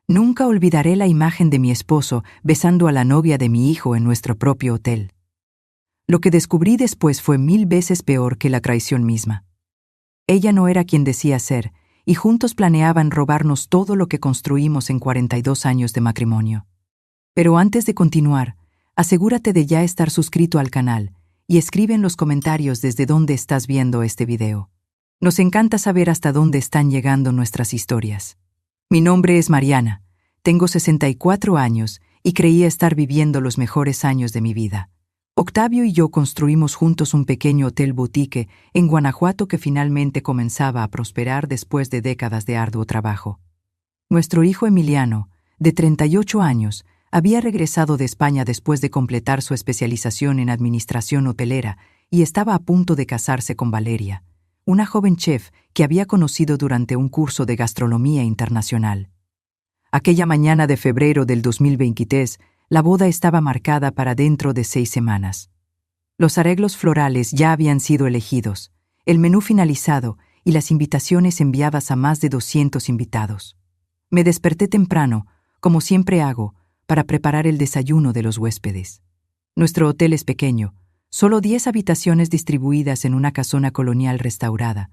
Nunca olvidaré la imagen de mi esposo besando a la novia de mi hijo en nuestro propio hotel. Lo que descubrí después fue 1000 veces peor que la traición misma. Ella no era quien decía ser, y juntos planeaban robarnos todo lo que construimos en 42 años de matrimonio. Pero antes de continuar, asegúrate de ya estar suscrito al canal y escribe en los comentarios desde dónde estás viendo este video. Nos encanta saber hasta dónde están llegando nuestras historias. Mi nombre es Mariana, tengo 64 años y creía estar viviendo los mejores años de mi vida. Octavio y yo construimos juntos un pequeño hotel boutique en Guanajuato que finalmente comenzaba a prosperar después de décadas de arduo trabajo. Nuestro hijo Emiliano, de 38 años, había regresado de España después de completar su especialización en administración hotelera y estaba a punto de casarse con Valeria, una joven chef que había conocido durante un curso de gastronomía internacional. Aquella mañana de febrero del 2023, la boda estaba marcada para dentro de 6 semanas. Los arreglos florales ya habían sido elegidos, el menú finalizado y las invitaciones enviadas a más de 200 invitados. Me desperté temprano, como siempre hago, para preparar el desayuno de los huéspedes. Nuestro hotel es pequeño, solo 10 habitaciones distribuidas en una casona colonial restaurada,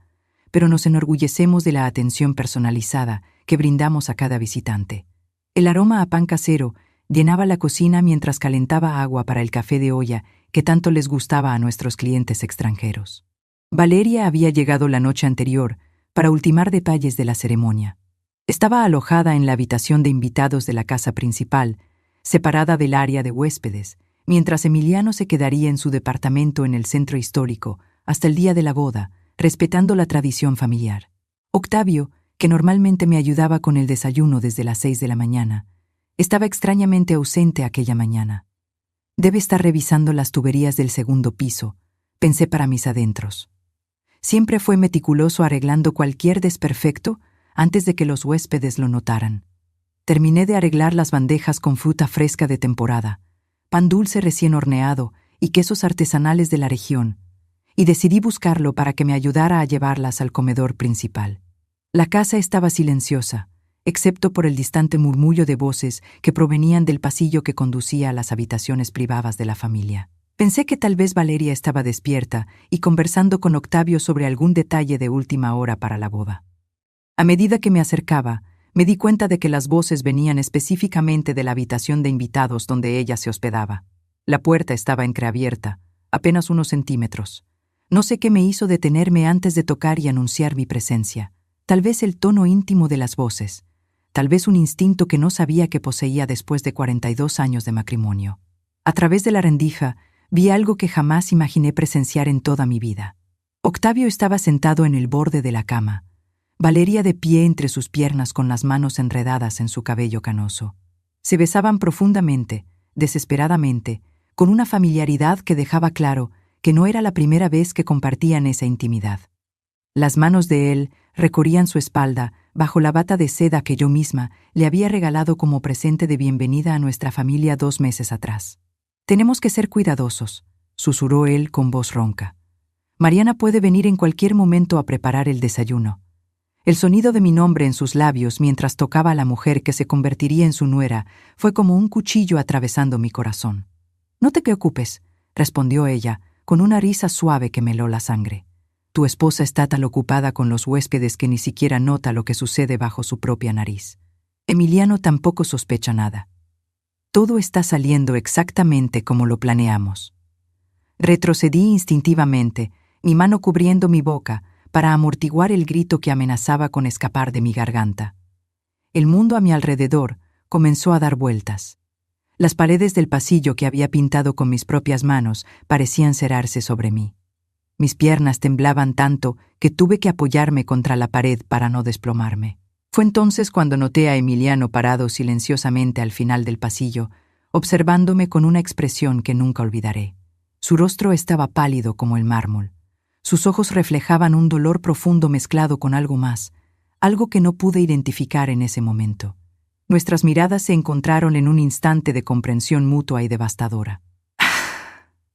pero nos enorgullecemos de la atención personalizada que brindamos a cada visitante. El aroma a pan casero llenaba la cocina mientras calentaba agua para el café de olla que tanto les gustaba a nuestros clientes extranjeros. Valeria había llegado la noche anterior para ultimar detalles de la ceremonia. Estaba alojada en la habitación de invitados de la casa principal, separada del área de huéspedes, mientras Emiliano se quedaría en su departamento en el centro histórico hasta el día de la boda, respetando la tradición familiar. Octavio, que normalmente me ayudaba con el desayuno desde las 6 de la mañana, estaba extrañamente ausente aquella mañana. Debe estar revisando las tuberías del segundo piso, pensé para mis adentros. Siempre fue meticuloso arreglando cualquier desperfecto antes de que los huéspedes lo notaran. Terminé de arreglar las bandejas con fruta fresca de temporada, pan dulce recién horneado y quesos artesanales de la región, y decidí buscarlo para que me ayudara a llevarlas al comedor principal. La casa estaba silenciosa, excepto por el distante murmullo de voces que provenían del pasillo que conducía a las habitaciones privadas de la familia. Pensé que tal vez Valeria estaba despierta y conversando con Octavio sobre algún detalle de última hora para la boda. A medida que me acercaba, me di cuenta de que las voces venían específicamente de la habitación de invitados donde ella se hospedaba. La puerta estaba entreabierta, apenas unos centímetros. No sé qué me hizo detenerme antes de tocar y anunciar mi presencia. Tal vez el tono íntimo de las voces, tal vez un instinto que no sabía que poseía después de 42 años de matrimonio. A través de la rendija, vi algo que jamás imaginé presenciar en toda mi vida. Octavio estaba sentado en el borde de la cama, Valeria de pie entre sus piernas con las manos enredadas en su cabello canoso. Se besaban profundamente, desesperadamente, con una familiaridad que dejaba claro que no era la primera vez que compartían esa intimidad. Las manos de él recorrían su espalda bajo la bata de seda que yo misma le había regalado como presente de bienvenida a nuestra familia 2 meses atrás. «Tenemos que ser cuidadosos», susurró él con voz ronca. «Mariana puede venir en cualquier momento a preparar el desayuno». El sonido de mi nombre en sus labios mientras tocaba a la mujer que se convertiría en su nuera fue como un cuchillo atravesando mi corazón. «No te preocupes», respondió ella, con una risa suave que me heló la sangre. «Tu esposa está tan ocupada con los huéspedes que ni siquiera nota lo que sucede bajo su propia nariz. Emiliano tampoco sospecha nada. Todo está saliendo exactamente como lo planeamos». Retrocedí instintivamente, mi mano cubriendo mi boca, para amortiguar el grito que amenazaba con escapar de mi garganta. El mundo a mi alrededor comenzó a dar vueltas. Las paredes del pasillo que había pintado con mis propias manos parecían cerrarse sobre mí. Mis piernas temblaban tanto que tuve que apoyarme contra la pared para no desplomarme. Fue entonces cuando noté a Emiliano parado silenciosamente al final del pasillo, observándome con una expresión que nunca olvidaré. Su rostro estaba pálido como el mármol. Sus ojos reflejaban un dolor profundo mezclado con algo más, algo que no pude identificar en ese momento. Nuestras miradas se encontraron en un instante de comprensión mutua y devastadora.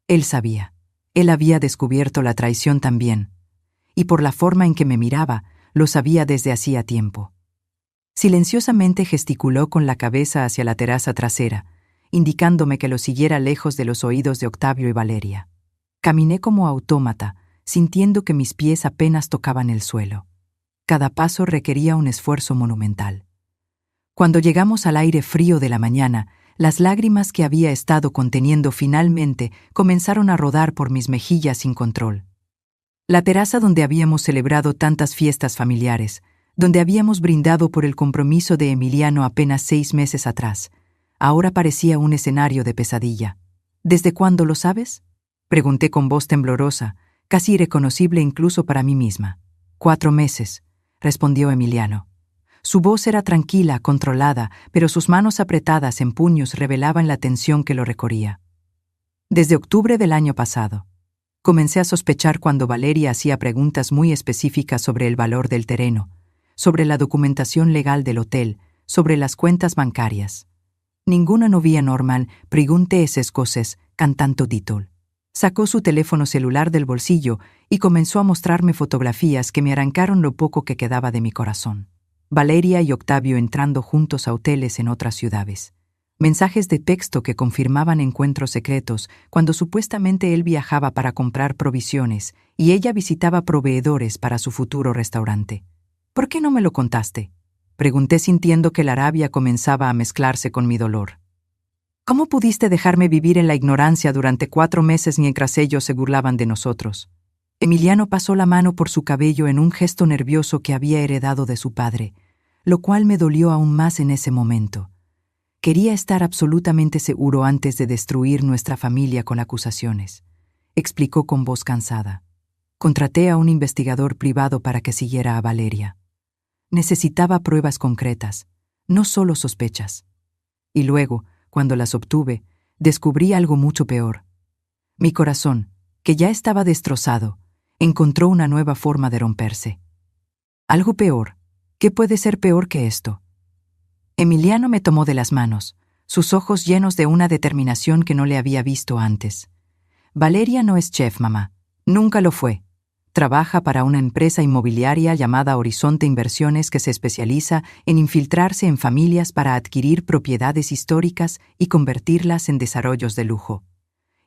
Él sabía. Él había descubierto la traición también, y por la forma en que me miraba, lo sabía desde hacía tiempo. Silenciosamente gesticuló con la cabeza hacia la terraza trasera, indicándome que lo siguiera lejos de los oídos de Octavio y Valeria. Caminé como autómata, sintiendo que mis pies apenas tocaban el suelo. Cada paso requería un esfuerzo monumental. Cuando llegamos al aire frío de la mañana, las lágrimas que había estado conteniendo finalmente comenzaron a rodar por mis mejillas sin control. La terraza donde habíamos celebrado tantas fiestas familiares, donde habíamos brindado por el compromiso de Emiliano apenas 6 meses atrás, ahora parecía un escenario de pesadilla. ¿Desde cuándo lo sabes?, pregunté con voz temblorosa, casi irreconocible incluso para mí misma. 4 meses, respondió Emiliano. Su voz era tranquila, controlada, pero sus manos apretadas en puños revelaban la tensión que lo recorría. Desde octubre del año pasado. Comencé a sospechar cuando Valeria hacía preguntas muy específicas sobre el valor del terreno, sobre la documentación legal del hotel, sobre las cuentas bancarias. Ninguna novia normal pregunte esas cosas, cantando títol. Sacó su teléfono celular del bolsillo y comenzó a mostrarme fotografías que me arrancaron lo poco que quedaba de mi corazón. Valeria y Octavio entrando juntos a hoteles en otras ciudades. Mensajes de texto que confirmaban encuentros secretos cuando supuestamente él viajaba para comprar provisiones y ella visitaba proveedores para su futuro restaurante. ¿Por qué no me lo contaste?, pregunté sintiendo que la rabia comenzaba a mezclarse con mi dolor. ¿Cómo pudiste dejarme vivir en la ignorancia durante 4 meses mientras ellos se burlaban de nosotros? Emiliano pasó la mano por su cabello en un gesto nervioso que había heredado de su padre, lo cual me dolió aún más en ese momento. Quería estar absolutamente seguro antes de destruir nuestra familia con acusaciones, explicó con voz cansada. Contraté a un investigador privado para que siguiera a Valeria. Necesitaba pruebas concretas, no solo sospechas. Y luego, cuando las obtuve, descubrí algo mucho peor. Mi corazón, que ya estaba destrozado, encontró una nueva forma de romperse. Algo peor. ¿Qué puede ser peor que esto? Emiliano me tomó de las manos, sus ojos llenos de una determinación que no le había visto antes. Valeria no es chef, mamá. Nunca lo fue. Trabaja para una empresa inmobiliaria llamada Horizonte Inversiones que se especializa en infiltrarse en familias para adquirir propiedades históricas y convertirlas en desarrollos de lujo.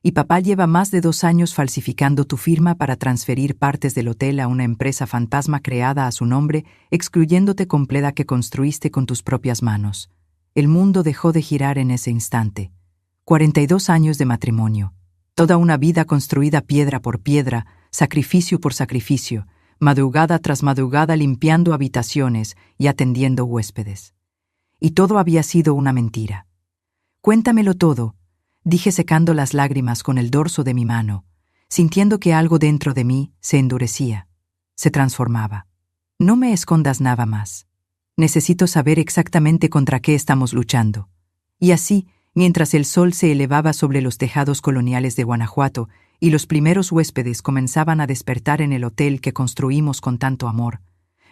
Y papá lleva más de 2 años falsificando tu firma para transferir partes del hotel a una empresa fantasma creada a su nombre, excluyéndote completa que construiste con tus propias manos. El mundo dejó de girar en ese instante. 42 años de matrimonio. Toda una vida construida piedra por piedra, sacrificio por sacrificio, madrugada tras madrugada limpiando habitaciones y atendiendo huéspedes. Y todo había sido una mentira. Cuéntamelo todo, dije secando las lágrimas con el dorso de mi mano, sintiendo que algo dentro de mí se endurecía, se transformaba. No me escondas nada más. Necesito saber exactamente contra qué estamos luchando. Y así, mientras el sol se elevaba sobre los tejados coloniales de Guanajuato y los primeros huéspedes comenzaban a despertar en el hotel que construimos con tanto amor,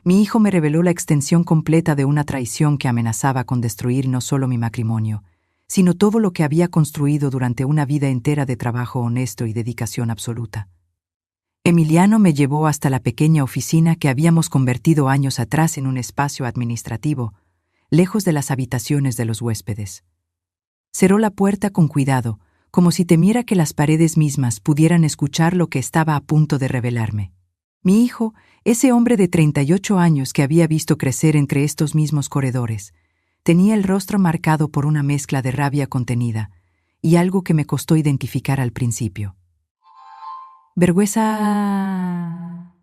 mi hijo me reveló la extensión completa de una traición que amenazaba con destruir no solo mi matrimonio, sino todo lo que había construido durante una vida entera de trabajo honesto y dedicación absoluta. Emiliano me llevó hasta la pequeña oficina que habíamos convertido años atrás en un espacio administrativo, lejos de las habitaciones de los huéspedes. Cerró la puerta con cuidado, como si temiera que las paredes mismas pudieran escuchar lo que estaba a punto de revelarme. Mi hijo, ese hombre de 38 años que había visto crecer entre estos mismos corredores, tenía el rostro marcado por una mezcla de rabia contenida y algo que me costó identificar al principio. Vergüenza.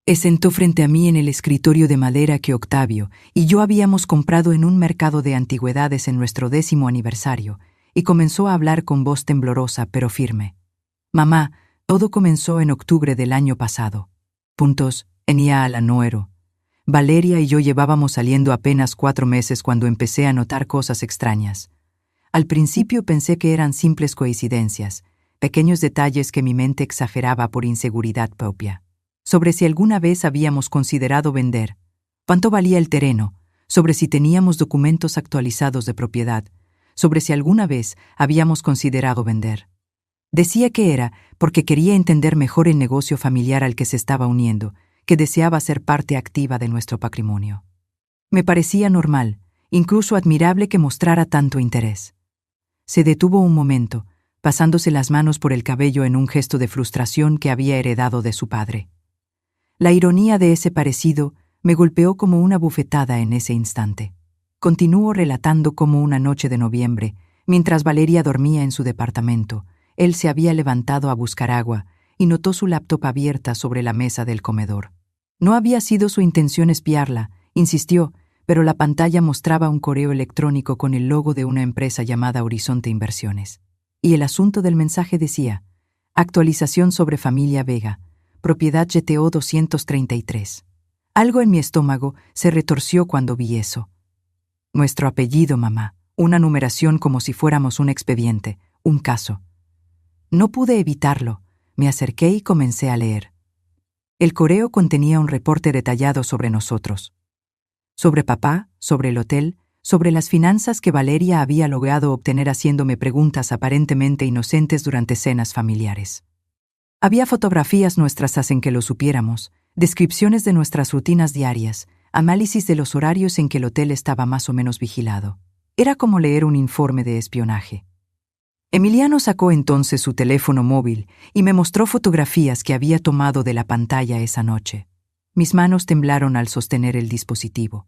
Se sentó frente a mí en el escritorio de madera que Octavio y yo habíamos comprado en un mercado de antigüedades en nuestro 10º aniversario, y comenzó a hablar con voz temblorosa pero firme. Mamá, todo comenzó en octubre del año pasado. Enia a la Noero. Valeria y yo llevábamos saliendo apenas 4 meses cuando empecé a notar cosas extrañas. Al principio pensé que eran simples coincidencias, pequeños detalles que mi mente exageraba por inseguridad propia. Sobre si alguna vez habíamos considerado vender, cuánto valía el terreno, sobre si teníamos documentos actualizados de propiedad, sobre si alguna vez habíamos considerado vender. Decía que era porque quería entender mejor el negocio familiar al que se estaba uniendo, que deseaba ser parte activa de nuestro patrimonio. Me parecía normal, incluso admirable que mostrara tanto interés. Se detuvo un momento, pasándose las manos por el cabello en un gesto de frustración que había heredado de su padre. La ironía de ese parecido me golpeó como una bufetada en ese instante. Continuó relatando cómo una noche de noviembre, mientras Valeria dormía en su departamento, él se había levantado a buscar agua y notó su laptop abierta sobre la mesa del comedor. No había sido su intención espiarla, insistió, pero la pantalla mostraba un correo electrónico con el logo de una empresa llamada Horizonte Inversiones. Y el asunto del mensaje decía: actualización sobre familia Vega, propiedad GTO 233. Algo en mi estómago se retorció cuando vi eso. Nuestro apellido, mamá, una numeración como si fuéramos un expediente, un caso. No pude evitarlo, me acerqué y comencé a leer. El correo contenía un reporte detallado sobre nosotros. Sobre papá, sobre el hotel, sobre las finanzas que Valeria había logrado obtener haciéndome preguntas aparentemente inocentes durante cenas familiares. Había fotografías nuestras hacen que lo supiéramos, descripciones de nuestras rutinas diarias, análisis de los horarios en que el hotel estaba más o menos vigilado. Era como leer un informe de espionaje. Emiliano sacó entonces su teléfono móvil y me mostró fotografías que había tomado de la pantalla esa noche. Mis manos temblaron al sostener el dispositivo.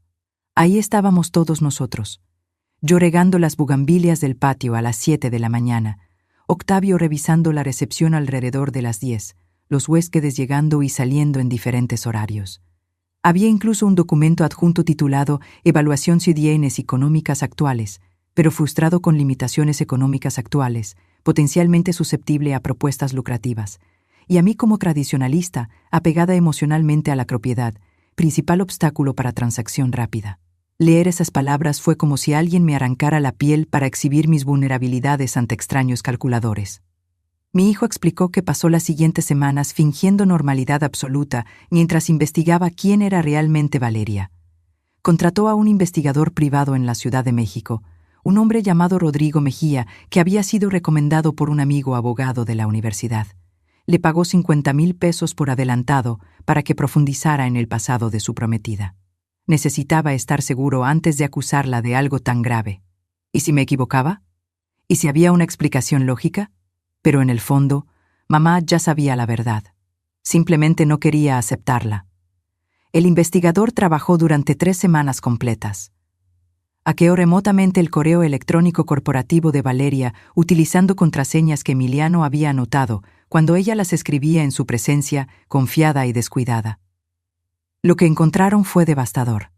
Ahí estábamos todos nosotros. Yo regando las bugambilias del patio a las 7 de la mañana, Octavio revisando la recepción alrededor de las 10, los huéspedes llegando y saliendo en diferentes horarios. Había incluso un documento adjunto titulado Evaluación Bienes económicas actuales, pero frustrado con limitaciones económicas actuales, potencialmente susceptible a propuestas lucrativas, y a mí como tradicionalista, apegada emocionalmente a la propiedad, principal obstáculo para transacción rápida. Leer esas palabras fue como si alguien me arrancara la piel para exhibir mis vulnerabilidades ante extraños calculadores. Mi hijo explicó que pasó las siguientes semanas fingiendo normalidad absoluta mientras investigaba quién era realmente Valeria. Contrató a un investigador privado en la Ciudad de México, un hombre llamado Rodrigo Mejía, que había sido recomendado por un amigo abogado de la universidad. Le pagó 50,000 pesos por adelantado para que profundizara en el pasado de su prometida. Necesitaba estar seguro antes de acusarla de algo tan grave. ¿Y si me equivocaba? ¿Y si había una explicación lógica? Pero en el fondo, mamá ya sabía la verdad. Simplemente no quería aceptarla. El investigador trabajó durante 3 semanas completas. Hackeó remotamente el correo electrónico corporativo de Valeria utilizando contraseñas que Emiliano había anotado cuando ella las escribía en su presencia, confiada y descuidada. Lo que encontraron fue devastador.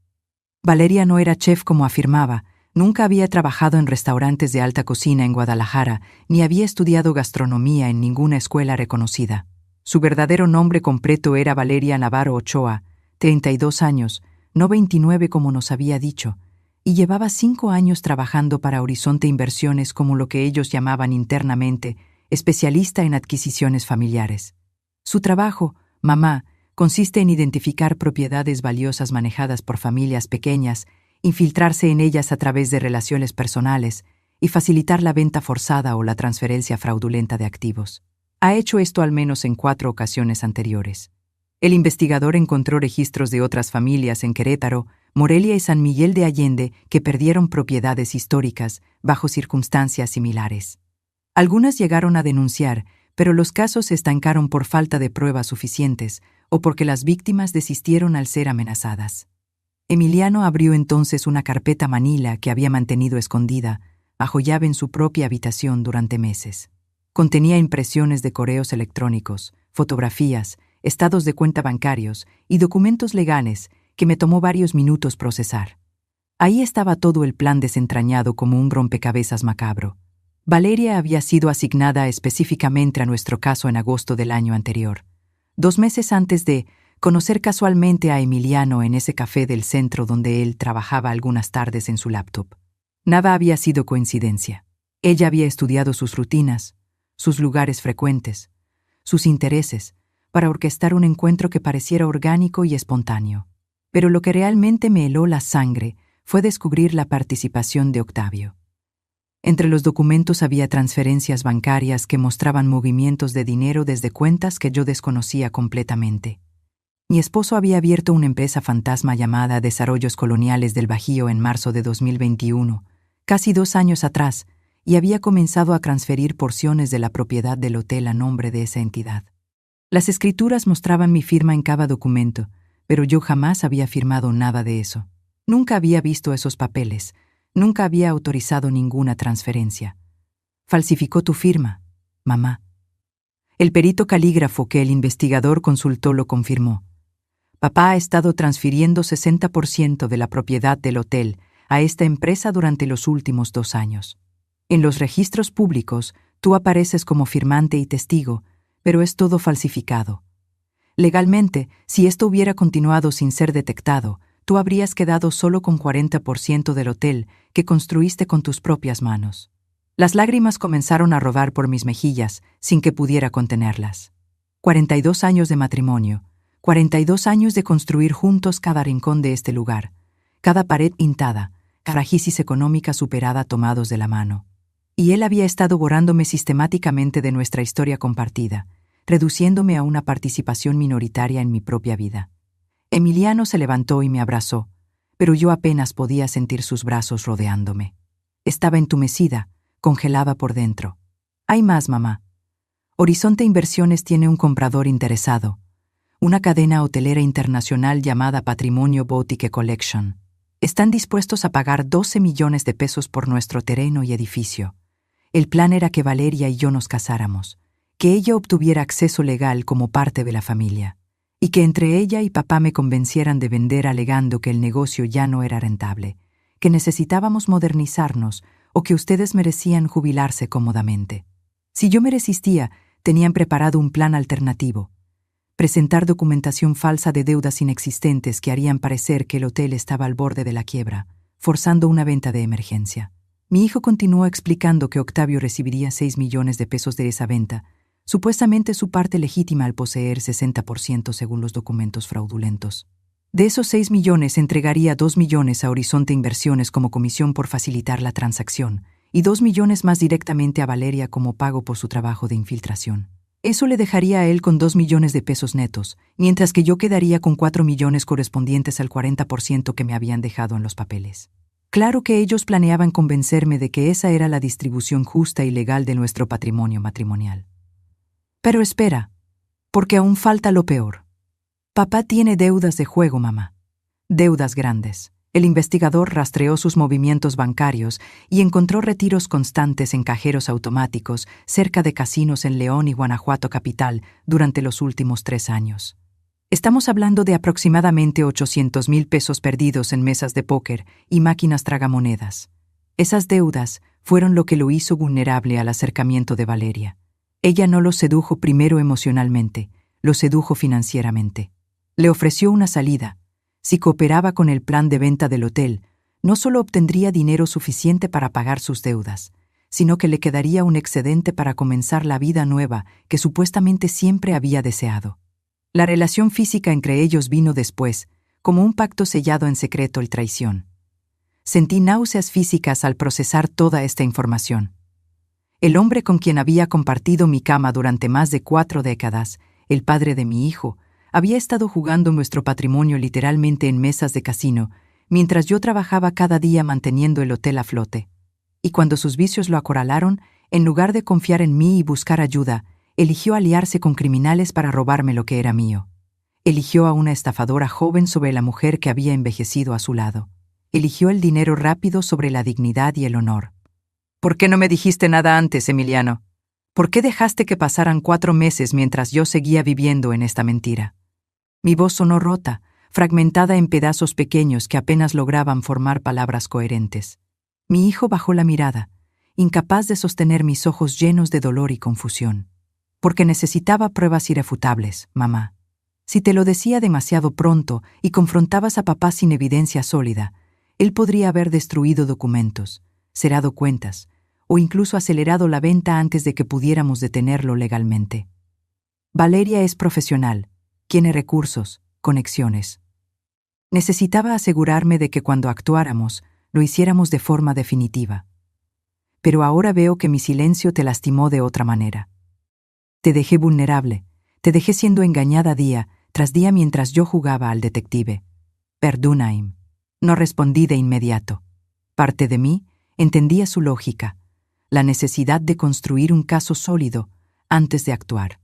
Valeria no era chef como afirmaba, nunca había trabajado en restaurantes de alta cocina en Guadalajara, ni había estudiado gastronomía en ninguna escuela reconocida. Su verdadero nombre completo era Valeria Navarro Ochoa, 32 años, no 29 como nos había dicho, y llevaba 5 años trabajando para Horizonte Inversiones como lo que ellos llamaban internamente, especialista en adquisiciones familiares. Su trabajo, mamá, consiste en identificar propiedades valiosas manejadas por familias pequeñas, infiltrarse en ellas a través de relaciones personales y facilitar la venta forzada o la transferencia fraudulenta de activos. Ha hecho esto al menos en 4 ocasiones anteriores. El investigador encontró registros de otras familias en Querétaro, Morelia y San Miguel de Allende que perdieron propiedades históricas bajo circunstancias similares. Algunas llegaron a denunciar, pero los casos se estancaron por falta de pruebas suficientes o porque las víctimas desistieron al ser amenazadas. Emiliano abrió entonces una carpeta manila que había mantenido escondida, bajo llave en su propia habitación durante meses. Contenía impresiones de correos electrónicos, fotografías, estados de cuenta bancarios y documentos legales que me tomó varios minutos procesar. Ahí estaba todo el plan desentrañado como un rompecabezas macabro. Valeria había sido asignada específicamente a nuestro caso en agosto del año anterior, 2 meses antes de conocer casualmente a Emiliano en ese café del centro donde él trabajaba algunas tardes en su laptop. Nada había sido coincidencia. Ella había estudiado sus rutinas, sus lugares frecuentes, sus intereses, para orquestar un encuentro que pareciera orgánico y espontáneo. Pero lo que realmente me heló la sangre fue descubrir la participación de Octavio. Entre los documentos había transferencias bancarias que mostraban movimientos de dinero desde cuentas que yo desconocía completamente. Mi esposo había abierto una empresa fantasma llamada Desarrollos Coloniales del Bajío en marzo de 2021, casi 2 años atrás, y había comenzado a transferir porciones de la propiedad del hotel a nombre de esa entidad. Las escrituras mostraban mi firma en cada documento, pero yo jamás había firmado nada de eso. Nunca había visto esos papeles, nunca había autorizado ninguna transferencia. Falsificó tu firma, mamá. El perito calígrafo que el investigador consultó lo confirmó. Papá ha estado transfiriendo 60% de la propiedad del hotel a esta empresa durante los últimos 2 años. En los registros públicos, tú apareces como firmante y testigo, pero es todo falsificado. Legalmente, si esto hubiera continuado sin ser detectado, tú habrías quedado solo con 40% del hotel que construiste con tus propias manos. Las lágrimas comenzaron a rodar por mis mejillas sin que pudiera contenerlas. 42 años de matrimonio, 42 años de construir juntos cada rincón de este lugar, cada pared pintada, cada crisis económica superada tomados de la mano. Y él había estado borrándome sistemáticamente de nuestra historia compartida, reduciéndome a una participación minoritaria en mi propia vida. Emiliano se levantó y me abrazó, pero yo apenas podía sentir sus brazos rodeándome. Estaba entumecida, congelada por dentro. Hay más, mamá. Horizonte Inversiones tiene un comprador interesado, una cadena hotelera internacional llamada Patrimonio Boutique Collection. Están dispuestos a pagar 12 millones de pesos por nuestro terreno y edificio. El plan era que Valeria y yo nos casáramos, que ella obtuviera acceso legal como parte de la familia, y que entre ella y papá me convencieran de vender alegando que el negocio ya no era rentable, que necesitábamos modernizarnos o que ustedes merecían jubilarse cómodamente. Si yo me resistía, tenían preparado un plan alternativo: presentar documentación falsa de deudas inexistentes que harían parecer que el hotel estaba al borde de la quiebra, forzando una venta de emergencia. Mi hijo continuó explicando que Octavio recibiría 6 millones de pesos de esa venta, supuestamente su parte legítima al poseer 60% según los documentos fraudulentos. De esos 6 millones entregaría 2 millones a Horizonte Inversiones como comisión por facilitar la transacción y 2 millones más directamente a Valeria como pago por su trabajo de infiltración. Eso le dejaría a él con 2 millones de pesos netos, mientras que yo quedaría con 4 millones correspondientes al 40% que me habían dejado en los papeles. Claro que ellos planeaban convencerme de que esa era la distribución justa y legal de nuestro patrimonio matrimonial. Pero espera, porque aún falta lo peor. Papá tiene deudas de juego, mamá. Deudas grandes. El investigador rastreó sus movimientos bancarios y encontró retiros constantes en cajeros automáticos cerca de casinos en León y Guanajuato capital durante los últimos 3 años. Estamos hablando de aproximadamente 800,000 pesos perdidos en mesas de póker y máquinas tragamonedas. Esas deudas fueron lo que lo hizo vulnerable al acercamiento de Valeria. Ella no lo sedujo primero emocionalmente, lo sedujo financieramente. Le ofreció una salida. Si cooperaba con el plan de venta del hotel, no solo obtendría dinero suficiente para pagar sus deudas, sino que le quedaría un excedente para comenzar la vida nueva que supuestamente siempre había deseado. La relación física entre ellos vino después, como un pacto sellado en secreto y traición. Sentí náuseas físicas al procesar toda esta información. El hombre con quien había compartido mi cama durante más de 4 décadas, el padre de mi hijo, había estado jugando nuestro patrimonio literalmente en mesas de casino, mientras yo trabajaba cada día manteniendo el hotel a flote. Y cuando sus vicios lo acorralaron, en lugar de confiar en mí y buscar ayuda, eligió aliarse con criminales para robarme lo que era mío. Eligió a una estafadora joven sobre la mujer que había envejecido a su lado. Eligió el dinero rápido sobre la dignidad y el honor. ¿Por qué no me dijiste nada antes, Emiliano? ¿Por qué dejaste que pasaran 4 meses mientras yo seguía viviendo en esta mentira? Mi voz sonó rota, fragmentada en pedazos pequeños que apenas lograban formar palabras coherentes. Mi hijo bajó la mirada, incapaz de sostener mis ojos llenos de dolor y confusión. Porque necesitaba pruebas irrefutables, mamá. Si te lo decía demasiado pronto y confrontabas a papá sin evidencia sólida, él podría haber destruido documentos, cerrado cuentas, o incluso acelerado la venta antes de que pudiéramos detenerlo legalmente. Valeria es profesional, tiene recursos, conexiones. Necesitaba asegurarme de que cuando actuáramos, lo hiciéramos de forma definitiva. Pero ahora veo que mi silencio te lastimó de otra manera. Te dejé vulnerable, te dejé siendo engañada día tras día mientras yo jugaba al detective. Perdóname. No respondí de inmediato. Parte de mí entendía su lógica, la necesidad de construir un caso sólido antes de actuar.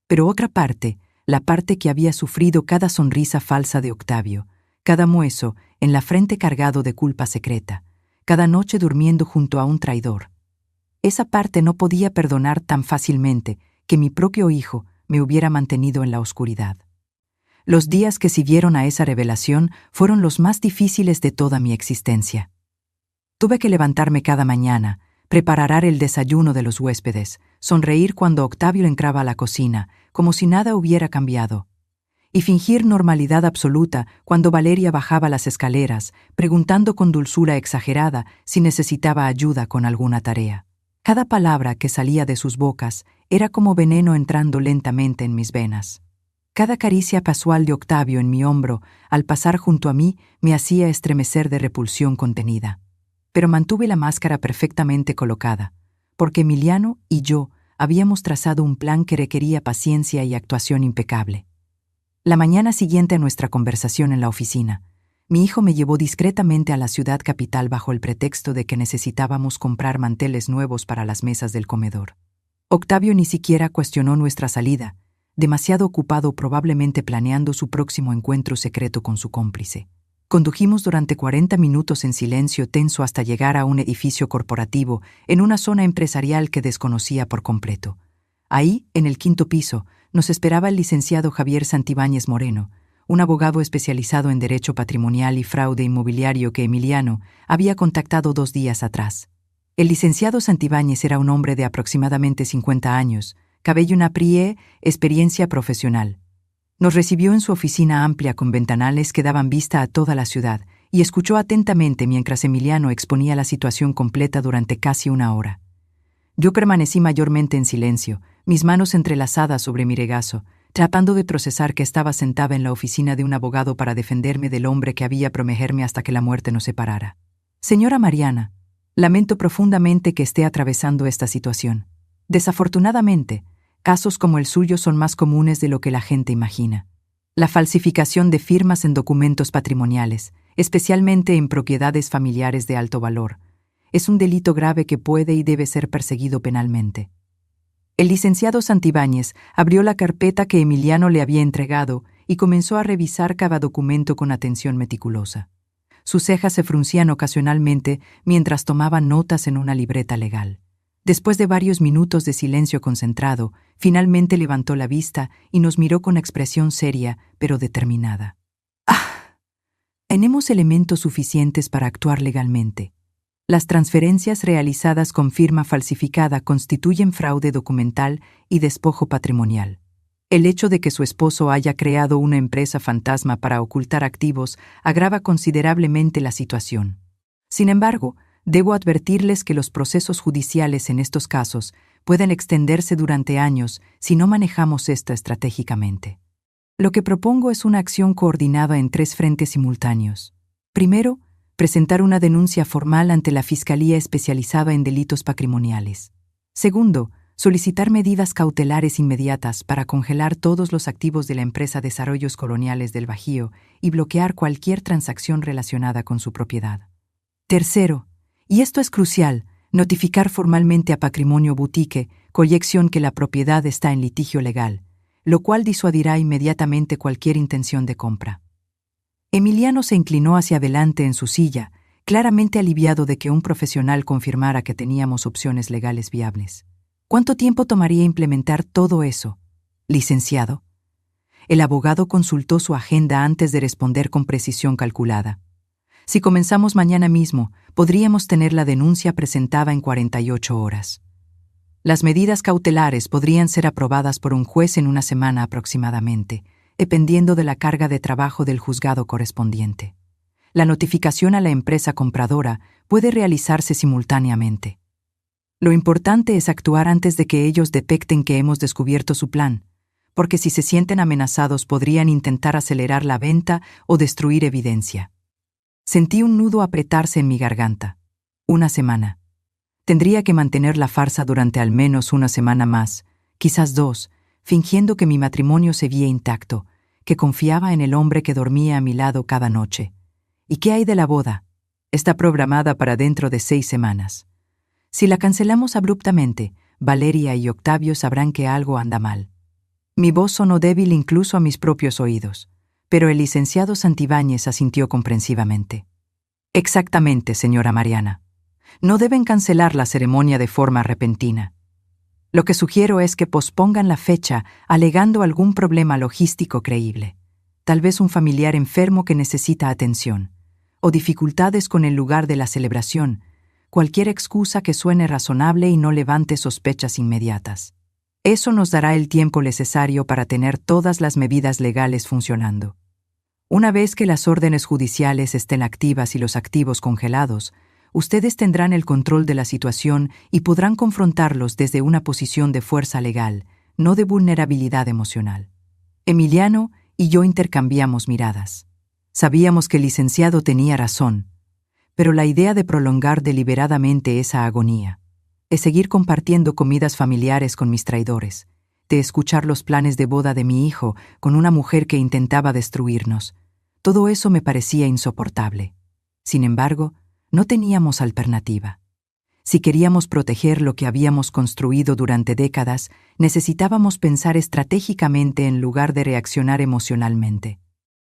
Pero otra parte, la parte que había sufrido cada sonrisa falsa de Octavio, cada mueso en la frente cargado de culpa secreta, cada noche durmiendo junto a un traidor. Esa parte no podía perdonar tan fácilmente que mi propio hijo me hubiera mantenido en la oscuridad. Los días que siguieron a esa revelación fueron los más difíciles de toda mi existencia. Tuve que levantarme cada mañana, preparar el desayuno de los huéspedes, sonreír cuando Octavio entraba a la cocina, como si nada hubiera cambiado, y fingir normalidad absoluta cuando Valeria bajaba las escaleras, preguntando con dulzura exagerada si necesitaba ayuda con alguna tarea. Cada palabra que salía de sus bocas era como veneno entrando lentamente en mis venas. Cada caricia casual de Octavio en mi hombro, al pasar junto a mí, me hacía estremecer de repulsión contenida. Pero mantuve la máscara perfectamente colocada, porque Emiliano y yo habíamos trazado un plan que requería paciencia y actuación impecable. La mañana siguiente a nuestra conversación en la oficina, mi hijo me llevó discretamente a la ciudad capital bajo el pretexto de que necesitábamos comprar manteles nuevos para las mesas del comedor. Octavio ni siquiera cuestionó nuestra salida, demasiado ocupado probablemente planeando su próximo encuentro secreto con su cómplice. Condujimos durante 40 minutos en silencio tenso hasta llegar a un edificio corporativo en una zona empresarial que desconocía por completo. Ahí, en el 5º piso, nos esperaba el licenciado Javier Santibáñez Moreno, un abogado especializado en derecho patrimonial y fraude inmobiliario que Emiliano había contactado 2 días atrás. El licenciado Santibáñez era un hombre de aproximadamente 50 años, cabello naprié, experiencia profesional. Nos recibió en su oficina amplia con ventanales que daban vista a toda la ciudad y escuchó atentamente mientras Emiliano exponía la situación completa durante casi 1 hora. Yo permanecí mayormente en silencio, mis manos entrelazadas sobre mi regazo, tratando de procesar que estaba sentada en la oficina de un abogado para defenderme del hombre que había prometerme hasta que la muerte nos separara. Señora Mariana, lamento profundamente que esté atravesando esta situación. Desafortunadamente, casos como el suyo son más comunes de lo que la gente imagina. La falsificación de firmas en documentos patrimoniales, especialmente en propiedades familiares de alto valor, es un delito grave que puede y debe ser perseguido penalmente. El licenciado Santibáñez abrió la carpeta que Emiliano le había entregado y comenzó a revisar cada documento con atención meticulosa. Sus cejas se fruncían ocasionalmente mientras tomaba notas en una libreta legal. Después de varios minutos de silencio concentrado, finalmente levantó la vista y nos miró con expresión seria, pero determinada. Tenemos elementos suficientes para actuar legalmente. Las transferencias realizadas con firma falsificada constituyen fraude documental y despojo patrimonial. El hecho de que su esposo haya creado una empresa fantasma para ocultar activos agrava considerablemente la situación. Sin embargo, debo advertirles que los procesos judiciales en estos casos pueden extenderse durante años si no manejamos esto estratégicamente. Lo que propongo es una acción coordinada en 3 frentes simultáneos. Primero, presentar una denuncia formal ante la Fiscalía especializada en delitos patrimoniales. Segundo, solicitar medidas cautelares inmediatas para congelar todos los activos de la empresa Desarrollos Coloniales del Bajío y bloquear cualquier transacción relacionada con su propiedad. Tercero, y esto es crucial, notificar formalmente a Patrimonio Boutique, colección que la propiedad está en litigio legal, lo cual disuadirá inmediatamente cualquier intención de compra. Emiliano se inclinó hacia adelante en su silla, claramente aliviado de que un profesional confirmara que teníamos opciones legales viables. ¿Cuánto tiempo tomaría implementar todo eso, licenciado? El abogado consultó su agenda antes de responder con precisión calculada. Si comenzamos mañana mismo, podríamos tener la denuncia presentada en 48 horas. Las medidas cautelares podrían ser aprobadas por un juez en 1 semana aproximadamente, dependiendo de la carga de trabajo del juzgado correspondiente. La notificación a la empresa compradora puede realizarse simultáneamente. Lo importante es actuar antes de que ellos detecten que hemos descubierto su plan, porque si se sienten amenazados podrían intentar acelerar la venta o destruir evidencia. Sentí un nudo apretarse en mi garganta. 1 semana. Tendría que mantener la farsa durante al menos 1 semana más, quizás 2, fingiendo que mi matrimonio seguía intacto, que confiaba en el hombre que dormía a mi lado cada noche. ¿Y qué hay de la boda? Está programada para dentro de 6 semanas. Si la cancelamos abruptamente, Valeria y Octavio sabrán que algo anda mal. Mi voz sonó débil incluso a mis propios oídos, pero el licenciado Santibáñez asintió comprensivamente. Exactamente, señora Mariana. No deben cancelar la ceremonia de forma repentina. Lo que sugiero es que pospongan la fecha alegando algún problema logístico creíble. Tal vez un familiar enfermo que necesita atención, o dificultades con el lugar de la celebración, cualquier excusa que suene razonable y no levante sospechas inmediatas. Eso nos dará el tiempo necesario para tener todas las medidas legales funcionando. Una vez que las órdenes judiciales estén activas y los activos congelados, ustedes tendrán el control de la situación y podrán confrontarlos desde una posición de fuerza legal, no de vulnerabilidad emocional. Emiliano y yo intercambiamos miradas. Sabíamos que el licenciado tenía razón, pero la idea de prolongar deliberadamente esa agonía, de seguir compartiendo comidas familiares con mis traidores, de escuchar los planes de boda de mi hijo con una mujer que intentaba destruirnos, todo eso me parecía insoportable. Sin embargo, no teníamos alternativa. Si queríamos proteger lo que habíamos construido durante décadas, necesitábamos pensar estratégicamente en lugar de reaccionar emocionalmente.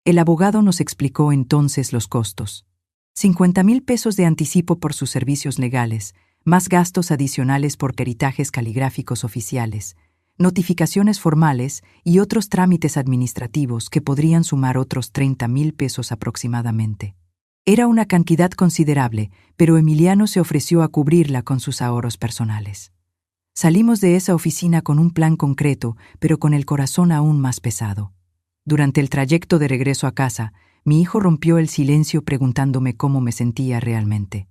El abogado nos explicó entonces los costos. 50,000 pesos de anticipo por sus servicios legales, más gastos adicionales por peritajes caligráficos oficiales, notificaciones formales y otros trámites administrativos que podrían sumar otros 30,000 pesos aproximadamente. Era una cantidad considerable, pero Emiliano se ofreció a cubrirla con sus ahorros personales. Salimos de esa oficina con un plan concreto, pero con el corazón aún más pesado. Durante el trayecto de regreso a casa, mi hijo rompió el silencio preguntándome cómo me sentía realmente.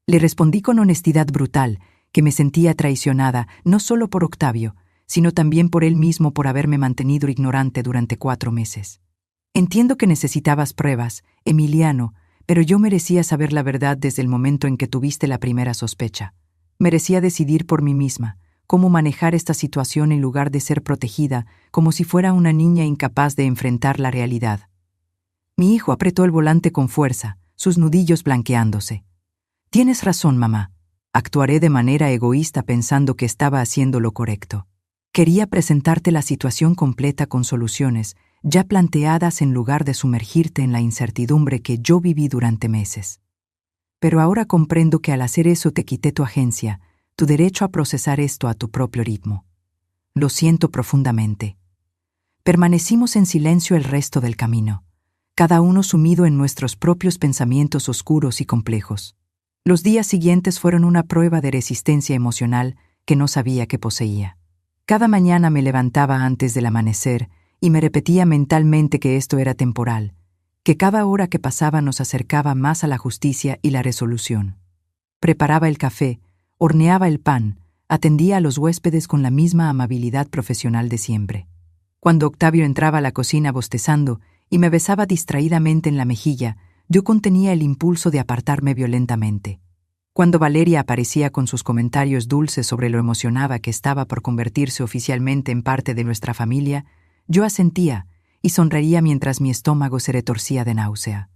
Le respondí con honestidad brutal que me sentía traicionada no solo por Octavio, sino también por él mismo por haberme mantenido ignorante durante 4 meses. Entiendo que necesitabas pruebas, Emiliano, pero yo merecía saber la verdad desde el momento en que tuviste la primera sospecha. Merecía decidir por mí misma cómo manejar esta situación en lugar de ser protegida como si fuera una niña incapaz de enfrentar la realidad. Mi hijo apretó el volante con fuerza, sus nudillos blanqueándose. Tienes razón, mamá. Actuaré de manera egoísta pensando que estaba haciendo lo correcto. Quería presentarte la situación completa con soluciones ya planteadas en lugar de sumergirte en la incertidumbre que yo viví durante meses. Pero ahora comprendo que al hacer eso te quité tu agencia, tu derecho a procesar esto a tu propio ritmo. Lo siento profundamente. Permanecimos en silencio el resto del camino, cada uno sumido en nuestros propios pensamientos oscuros y complejos. Los días siguientes fueron una prueba de resistencia emocional que no sabía que poseía. Cada mañana me levantaba antes del amanecer y me repetía mentalmente que esto era temporal, que cada hora que pasaba nos acercaba más a la justicia y la resolución. Preparaba el café, horneaba el pan, atendía a los huéspedes con la misma amabilidad profesional de siempre. Cuando Octavio entraba a la cocina bostezando y me besaba distraídamente en la mejilla, yo contenía el impulso de apartarme violentamente. Cuando Valeria aparecía con sus comentarios dulces sobre lo emocionada que estaba por convertirse oficialmente en parte de nuestra familia, yo asentía y sonreía mientras mi estómago se retorcía de náusea.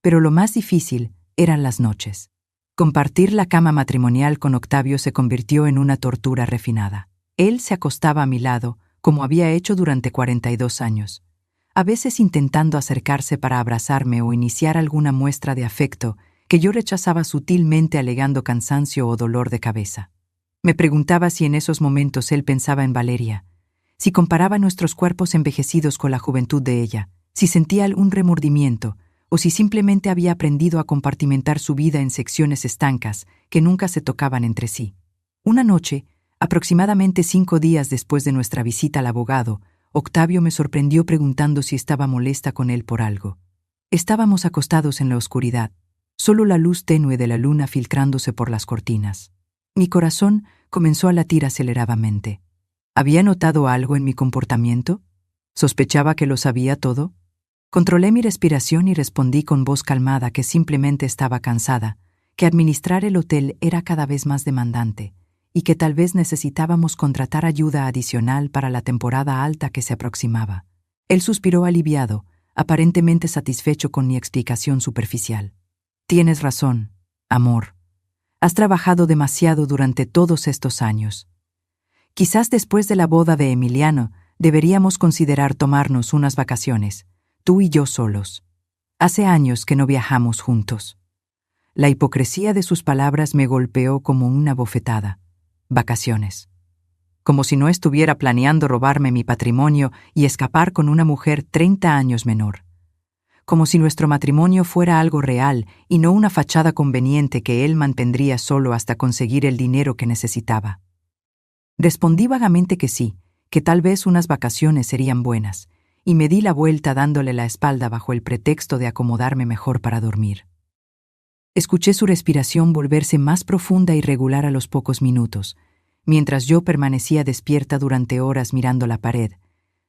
Pero lo más difícil eran las noches. Compartir la cama matrimonial con Octavio se convirtió en una tortura refinada. Él se acostaba a mi lado, como había hecho durante 42 años, a veces intentando acercarse para abrazarme o iniciar alguna muestra de afecto que yo rechazaba sutilmente alegando cansancio o dolor de cabeza. Me preguntaba si en esos momentos él pensaba en Valeria, si comparaba nuestros cuerpos envejecidos con la juventud de ella, si sentía algún remordimiento, o si simplemente había aprendido a compartimentar su vida en secciones estancas que nunca se tocaban entre sí. Una noche, aproximadamente 5 días después de nuestra visita al abogado, Octavio me sorprendió preguntando si estaba molesta con él por algo. Estábamos acostados en la oscuridad, solo la luz tenue de la luna filtrándose por las cortinas. Mi corazón comenzó a latir aceleradamente. ¿Había notado algo en mi comportamiento? ¿Sospechaba que lo sabía todo? Controlé mi respiración y respondí con voz calmada que simplemente estaba cansada, que administrar el hotel era cada vez más demandante y que tal vez necesitábamos contratar ayuda adicional para la temporada alta que se aproximaba. Él suspiró aliviado, aparentemente satisfecho con mi explicación superficial. Tienes razón, amor. Has trabajado demasiado durante todos estos años. Quizás después de la boda de Emiliano, deberíamos considerar tomarnos unas vacaciones, tú y yo solos. Hace años que no viajamos juntos. La hipocresía de sus palabras me golpeó como una bofetada. Vacaciones. Como si no estuviera planeando robarme mi patrimonio y escapar con una mujer 30 años menor. Como si nuestro matrimonio fuera algo real y no una fachada conveniente que él mantendría solo hasta conseguir el dinero que necesitaba. Respondí vagamente que sí, que tal vez unas vacaciones serían buenas, y me di la vuelta dándole la espalda bajo el pretexto de acomodarme mejor para dormir. Escuché su respiración volverse más profunda y regular a los pocos minutos, mientras yo permanecía despierta durante horas mirando la pared,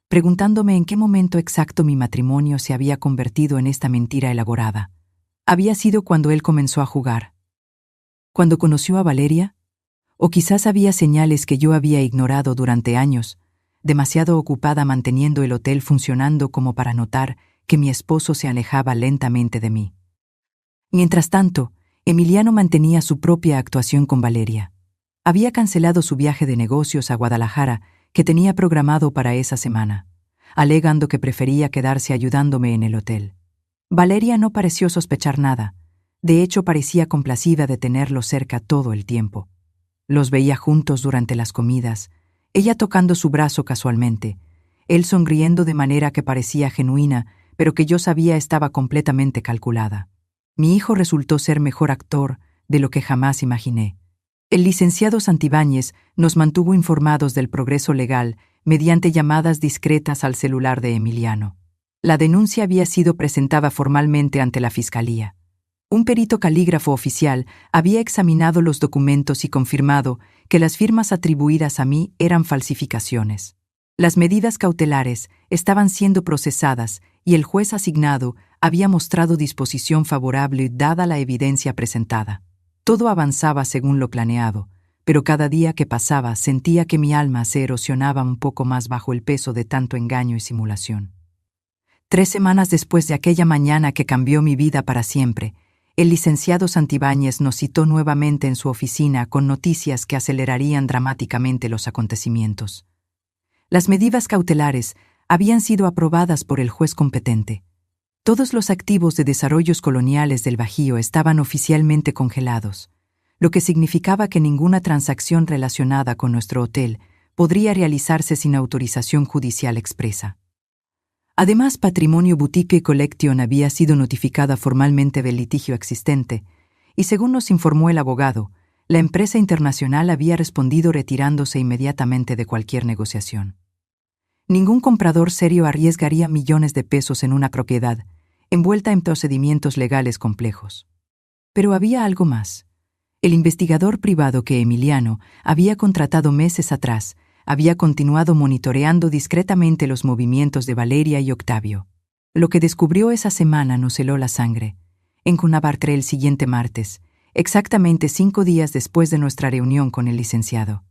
preguntándome en qué momento exacto mi matrimonio se había convertido en esta mentira elaborada. ¿Había sido cuando él comenzó a jugar? ¿Cuando conoció a Valeria? ¿O quizás había señales que yo había ignorado durante años, demasiado ocupada manteniendo el hotel funcionando como para notar que mi esposo se alejaba lentamente de mí? Mientras tanto, Emiliano mantenía su propia actuación con Valeria. Había cancelado su viaje de negocios a Guadalajara que tenía programado para esa semana, alegando que prefería quedarse ayudándome en el hotel. Valeria no pareció sospechar nada. De hecho, parecía complacida de tenerlo cerca todo el tiempo. Los veía juntos durante las comidas, ella tocando su brazo casualmente, él sonriendo de manera que parecía genuina, pero que yo sabía estaba completamente calculada. Mi hijo resultó ser mejor actor de lo que jamás imaginé. El licenciado Santibáñez nos mantuvo informados del progreso legal mediante llamadas discretas al celular de Emiliano. La denuncia había sido presentada formalmente ante la Fiscalía. Un perito calígrafo oficial había examinado los documentos y confirmado que las firmas atribuidas a mí eran falsificaciones. Las medidas cautelares estaban siendo procesadas y el juez asignado había mostrado disposición favorable dada la evidencia presentada. Todo avanzaba según lo planeado, pero cada día que pasaba sentía que mi alma se erosionaba un poco más bajo el peso de tanto engaño y simulación. 3 semanas después de aquella mañana que cambió mi vida para siempre, el licenciado Santibáñez nos citó nuevamente en su oficina con noticias que acelerarían dramáticamente los acontecimientos. Las medidas cautelares habían sido aprobadas por el juez competente. Todos los activos de desarrollos coloniales del Bajío estaban oficialmente congelados, lo que significaba que ninguna transacción relacionada con nuestro hotel podría realizarse sin autorización judicial expresa. Además, Patrimonio Boutique Collection había sido notificada formalmente del litigio existente, y según nos informó el abogado, la empresa internacional había respondido retirándose inmediatamente de cualquier negociación. Ningún comprador serio arriesgaría millones de pesos en una propiedad, envuelta en procedimientos legales complejos. Pero había algo más. El investigador privado que Emiliano había contratado meses atrás había continuado monitoreando discretamente los movimientos de Valeria y Octavio. Lo que descubrió esa semana nos heló la sangre. En Cunabartre el siguiente martes, exactamente 5 días después de nuestra reunión con el licenciado.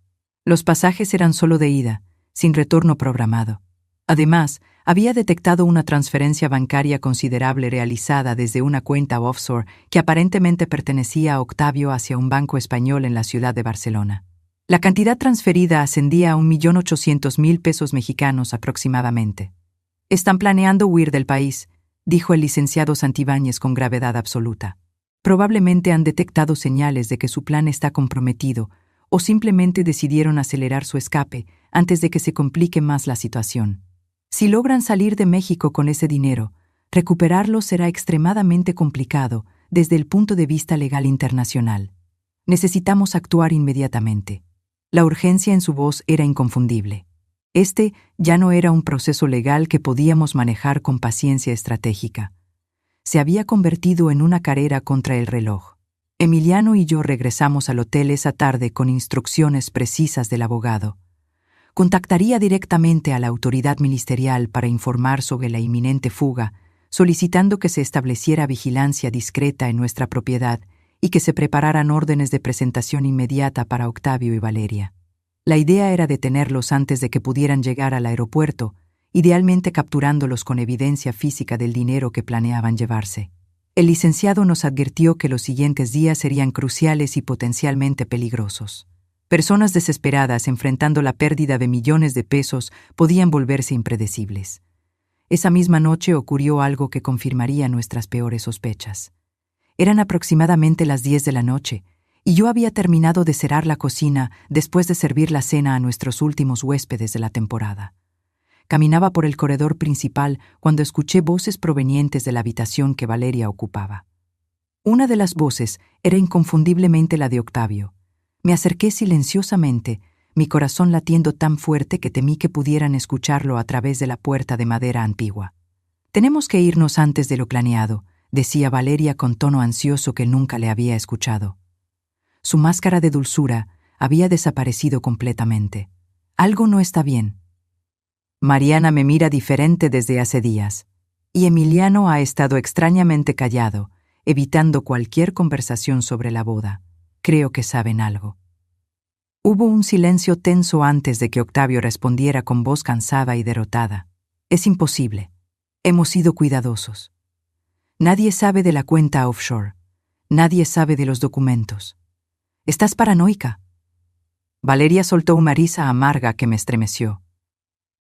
Los pasajes eran solo de ida, sin retorno programado. Además, había detectado una transferencia bancaria considerable realizada desde una cuenta offshore que aparentemente pertenecía a Octavio hacia un banco español en la ciudad de Barcelona. La cantidad transferida ascendía a 1.800.000 pesos mexicanos aproximadamente. «Están planeando huir del país», dijo el licenciado Santibáñez con gravedad absoluta. «Probablemente han detectado señales de que su plan está comprometido o simplemente decidieron acelerar su escape antes de que se complique más la situación. Si logran salir de México con ese dinero, recuperarlo será extremadamente complicado desde el punto de vista legal internacional. Necesitamos actuar inmediatamente». La urgencia en su voz era inconfundible. Este ya no era un proceso legal que podíamos manejar con paciencia estratégica. Se había convertido en una carrera contra el reloj. Emiliano y yo regresamos al hotel esa tarde con instrucciones precisas del abogado. Contactaría directamente a la autoridad ministerial para informar sobre la inminente fuga, solicitando que se estableciera vigilancia discreta en nuestra propiedad y que se prepararan órdenes de presentación inmediata para Octavio y Valeria. La idea era detenerlos antes de que pudieran llegar al aeropuerto idealmente capturándolos con evidencia física del dinero que planeaban llevarse. El licenciado nos advirtió que los siguientes días serían cruciales y potencialmente peligrosos. Personas desesperadas enfrentando la pérdida de millones de pesos podían volverse impredecibles. Esa misma noche ocurrió algo que confirmaría nuestras peores sospechas. Eran aproximadamente las 10 de la noche, y yo había terminado de cerrar la cocina después de servir la cena a nuestros últimos huéspedes de la temporada. Caminaba por el corredor principal cuando escuché voces provenientes de la habitación que Valeria ocupaba. Una de las voces era inconfundiblemente la de Octavio. Me acerqué silenciosamente, mi corazón latiendo tan fuerte que temí que pudieran escucharlo a través de la puerta de madera antigua. «Tenemos que irnos antes de lo planeado», decía Valeria con tono ansioso que nunca le había escuchado. Su máscara de dulzura había desaparecido completamente. Algo no está bien. Mariana me mira diferente desde hace días, y Emiliano ha estado extrañamente callado, evitando cualquier conversación sobre la boda. Creo que saben algo. Hubo un silencio tenso antes de que Octavio respondiera con voz cansada y derrotada. «Es imposible. Hemos sido cuidadosos. Nadie sabe de la cuenta offshore. Nadie sabe de los documentos. ¿Estás paranoica?» Valeria soltó una risa amarga que me estremeció.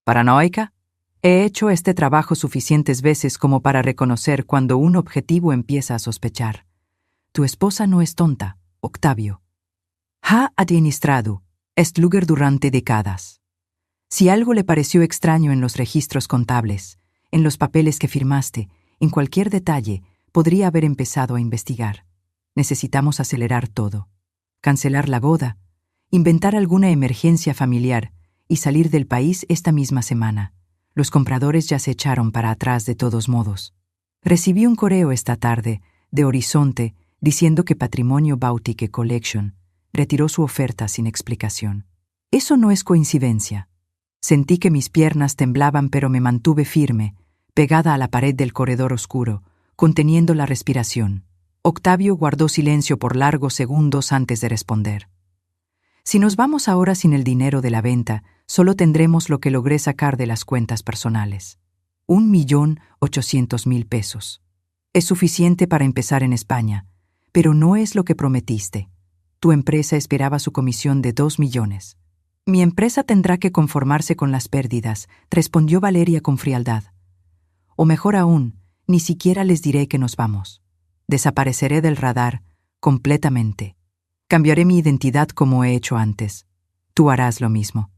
¿Paranoica? He hecho este trabajo suficientes veces como para reconocer cuando un objetivo empieza a sospechar. Tu esposa no es tonta, Octavio. Ha administrado este lugar durante décadas. Si algo le pareció extraño en los registros contables, en los papeles que firmaste, en cualquier detalle, podría haber empezado a investigar. Necesitamos acelerar todo. Cancelar la boda, inventar alguna emergencia familiar y salir del país esta misma semana. Los compradores ya se echaron para atrás de todos modos. Recibí un correo esta tarde de Horizonte diciendo que Patrimonio Boutique Collection retiró su oferta sin explicación. Eso no es coincidencia. Sentí que mis piernas temblaban, pero me mantuve firme, pegada a la pared del corredor oscuro, conteniendo la respiración. Octavio guardó silencio por largos segundos antes de responder. Si nos vamos ahora sin el dinero de la venta, solo tendremos lo que logré sacar de las cuentas personales. 1.800.000 pesos. Es suficiente para empezar en España, pero no es lo que prometiste. Tu empresa esperaba su comisión de 2 millones. Mi empresa tendrá que conformarse con las pérdidas, respondió Valeria con frialdad. O mejor aún, ni siquiera les diré que nos vamos. Desapareceré del radar completamente. Cambiaré mi identidad como he hecho antes. Tú harás lo mismo.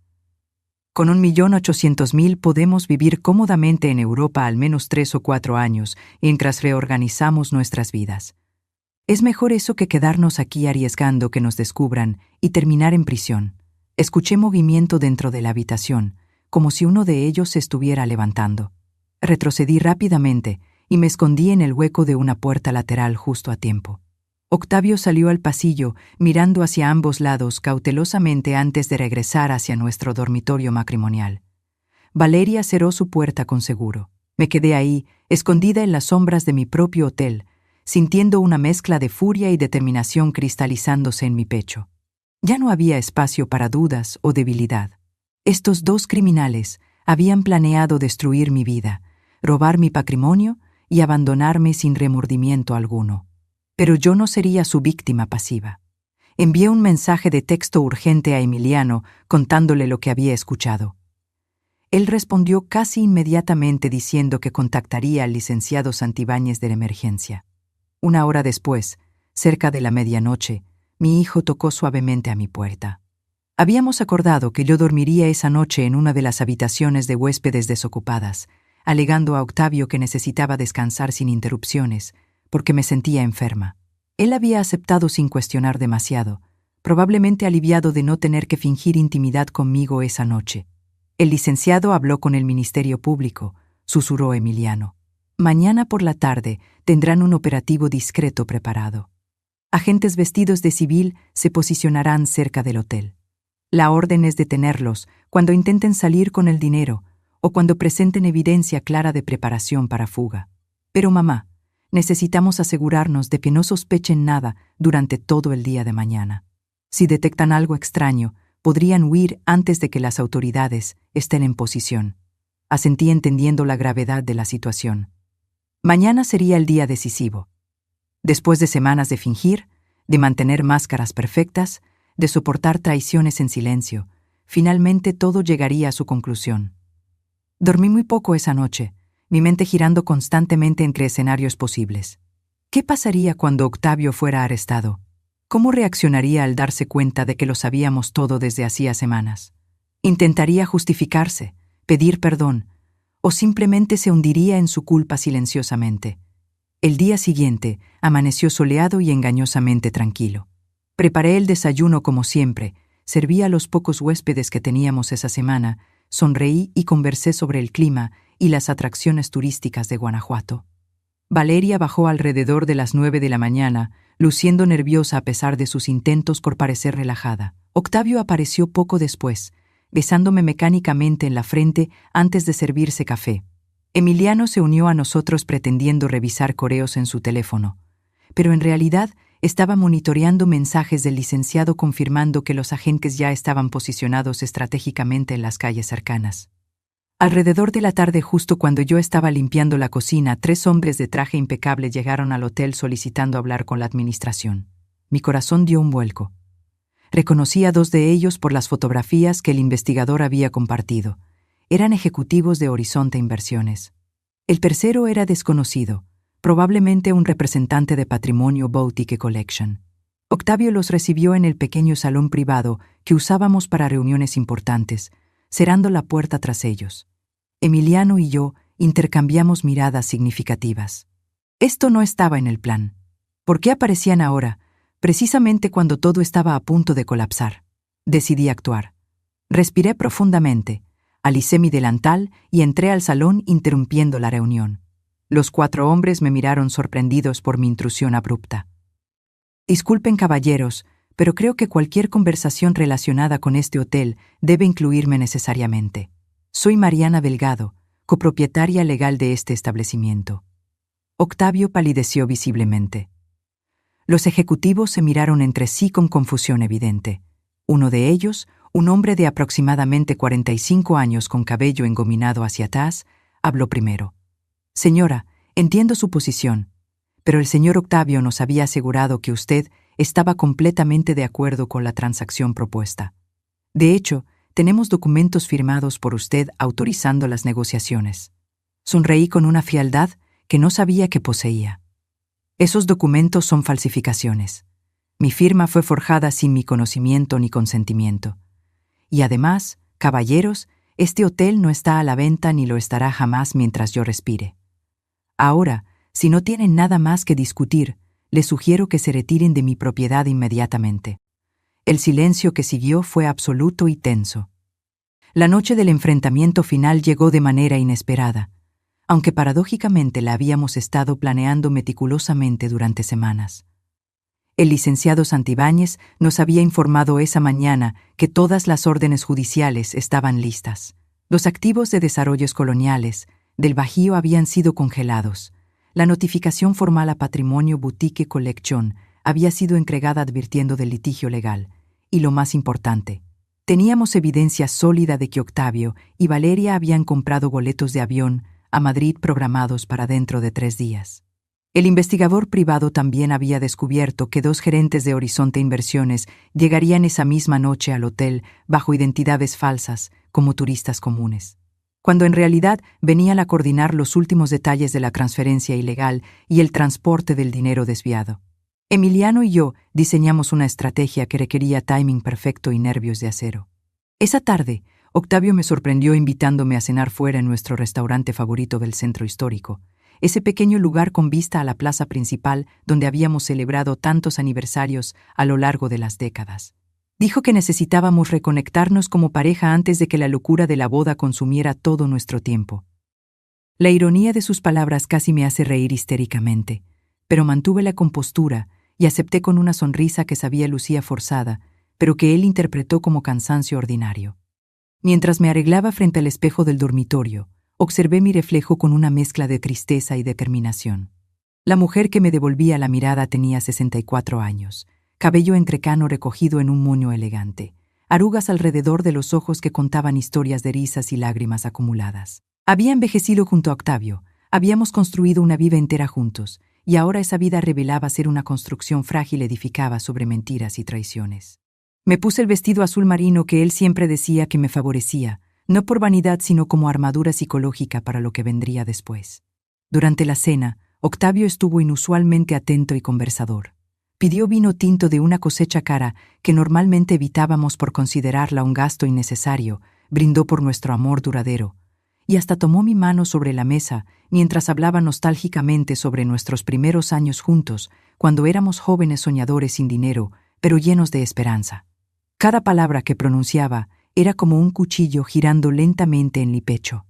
Con 1.800.000 podemos vivir cómodamente en Europa al menos 3 o 4 años mientras reorganizamos nuestras vidas. Es mejor eso que quedarnos aquí arriesgando que nos descubran y terminar en prisión. Escuché movimiento dentro de la habitación, como si uno de ellos se estuviera levantando. Retrocedí rápidamente y me escondí en el hueco de una puerta lateral justo a tiempo. Octavio salió al pasillo, mirando hacia ambos lados cautelosamente antes de regresar hacia nuestro dormitorio matrimonial. Valeria cerró su puerta con seguro. Me quedé ahí, escondida en las sombras de mi propio hotel, sintiendo una mezcla de furia y determinación cristalizándose en mi pecho. Ya no había espacio para dudas o debilidad. Estos dos criminales habían planeado destruir mi vida, robar mi patrimonio y abandonarme sin remordimiento alguno. Pero yo no sería su víctima pasiva. Envié un mensaje de texto urgente a Emiliano contándole lo que había escuchado. Él respondió casi inmediatamente diciendo que contactaría al licenciado Santibáñez de la emergencia. 1 hora después, cerca de la medianoche, mi hijo tocó suavemente a mi puerta. Habíamos acordado que yo dormiría esa noche en una de las habitaciones de huéspedes desocupadas, alegando a Octavio que necesitaba descansar sin interrupciones, porque me sentía enferma. Él había aceptado sin cuestionar demasiado, probablemente aliviado de no tener que fingir intimidad conmigo esa noche. El licenciado habló con el Ministerio Público, susurró Emiliano. Mañana por la tarde tendrán un operativo discreto preparado. Agentes vestidos de civil se posicionarán cerca del hotel. La orden es detenerlos cuando intenten salir con el dinero o cuando presenten evidencia clara de preparación para fuga. Pero mamá, necesitamos asegurarnos de que no sospechen nada durante todo el día de mañana. Si detectan algo extraño, podrían huir antes de que las autoridades estén en posición. asentí entendiendo la gravedad de la situación. Mañana sería el día decisivo. Después de semanas de fingir, de mantener máscaras perfectas, de soportar traiciones en silencio, finalmente todo llegaría a su conclusión. Dormí muy poco esa noche, mi mente girando constantemente entre escenarios posibles. ¿Qué pasaría cuando Octavio fuera arrestado? ¿Cómo reaccionaría al darse cuenta de que lo sabíamos todo desde hacía semanas? ¿Intentaría justificarse, pedir perdón, o simplemente se hundiría en su culpa silenciosamente? El día siguiente amaneció soleado y engañosamente tranquilo. Preparé el desayuno como siempre, serví a los pocos huéspedes que teníamos esa semana, sonreí y conversé sobre el clima y las atracciones turísticas de Guanajuato. Valeria bajó alrededor de las 9 de la mañana, luciendo nerviosa a pesar de sus intentos por parecer relajada. Octavio apareció poco después, besándome mecánicamente en la frente antes de servirse café. Emiliano se unió a nosotros pretendiendo revisar correos en su teléfono, pero en realidad estaba monitoreando mensajes del licenciado confirmando que los agentes ya estaban posicionados estratégicamente en las calles cercanas. Alrededor de la tarde, justo cuando yo estaba limpiando la cocina, 3 hombres de traje impecable llegaron al hotel solicitando hablar con la administración. Mi corazón dio un vuelco. Reconocí a 2 de ellos por las fotografías que el investigador había compartido. Eran ejecutivos de Horizonte Inversiones. El tercero era desconocido, probablemente un representante de Patrimonio Boutique Collection. Octavio los recibió en el pequeño salón privado que usábamos para reuniones importantes, cerrando la puerta tras ellos. Emiliano y yo intercambiamos miradas significativas. Esto no estaba en el plan. ¿Por qué aparecían ahora, precisamente cuando todo estaba a punto de colapsar? Decidí actuar. Respiré profundamente, alicé mi delantal y entré al salón interrumpiendo la reunión. Los 4 hombres me miraron sorprendidos por mi intrusión abrupta. Disculpen, caballeros, pero creo que cualquier conversación relacionada con este hotel debe incluirme necesariamente. Soy Mariana Delgado, copropietaria legal de este establecimiento. Octavio palideció visiblemente. Los ejecutivos se miraron entre sí con confusión evidente. Uno de ellos, un hombre de aproximadamente 45 años con cabello engominado hacia atrás, habló primero. Señora, entiendo su posición, pero el señor Octavio nos había asegurado que usted estaba completamente de acuerdo con la transacción propuesta. De hecho, tenemos documentos firmados por usted autorizando las negociaciones. Sonreí con una frialdad que no sabía que poseía. Esos documentos son falsificaciones. Mi firma fue forjada sin mi conocimiento ni consentimiento. Y además, caballeros, este hotel no está a la venta ni lo estará jamás mientras yo respire. Ahora, si no tienen nada más que discutir, les sugiero que se retiren de mi propiedad inmediatamente. El silencio que siguió fue absoluto y tenso. La noche del enfrentamiento final llegó de manera inesperada, aunque paradójicamente la habíamos estado planeando meticulosamente durante semanas. El licenciado Santibáñez nos había informado esa mañana que todas las órdenes judiciales estaban listas. Los activos de desarrollos coloniales del Bajío habían sido congelados. La notificación formal a Patrimonio Boutique Collection había sido entregada advirtiendo del litigio legal. Y lo más importante, teníamos evidencia sólida de que Octavio y Valeria habían comprado boletos de avión a Madrid programados para dentro de 3 días. El investigador privado también había descubierto que 2 gerentes de Horizonte Inversiones llegarían esa misma noche al hotel bajo identidades falsas, como turistas comunes, cuando en realidad venían a coordinar los últimos detalles de la transferencia ilegal y el transporte del dinero desviado. Emiliano y yo diseñamos una estrategia que requería timing perfecto y nervios de acero. Esa tarde, Octavio me sorprendió invitándome a cenar fuera en nuestro restaurante favorito del centro histórico, ese pequeño lugar con vista a la plaza principal donde habíamos celebrado tantos aniversarios a lo largo de las décadas. Dijo que necesitábamos reconectarnos como pareja antes de que la locura de la boda consumiera todo nuestro tiempo. La ironía de sus palabras casi me hace reír histéricamente, pero mantuve la compostura y acepté con una sonrisa que sabía lucía forzada, pero que él interpretó como cansancio ordinario. Mientras me arreglaba frente al espejo del dormitorio, observé mi reflejo con una mezcla de tristeza y determinación. La mujer que me devolvía la mirada tenía 64 años, cabello entrecano recogido en un moño elegante, arrugas alrededor de los ojos que contaban historias de risas y lágrimas acumuladas. Había envejecido junto a Octavio, habíamos construido una vida entera juntos, y ahora esa vida revelaba ser una construcción frágil edificada sobre mentiras y traiciones. Me puse el vestido azul marino que él siempre decía que me favorecía, no por vanidad sino como armadura psicológica para lo que vendría después. Durante la cena, Octavio estuvo inusualmente atento y conversador. Pidió vino tinto de una cosecha cara que normalmente evitábamos por considerarla un gasto innecesario, brindó por nuestro amor duradero, y hasta tomó mi mano sobre la mesa mientras hablaba nostálgicamente sobre nuestros primeros años juntos, cuando éramos jóvenes soñadores sin dinero, pero llenos de esperanza. Cada palabra que pronunciaba era como un cuchillo girando lentamente en mi pecho.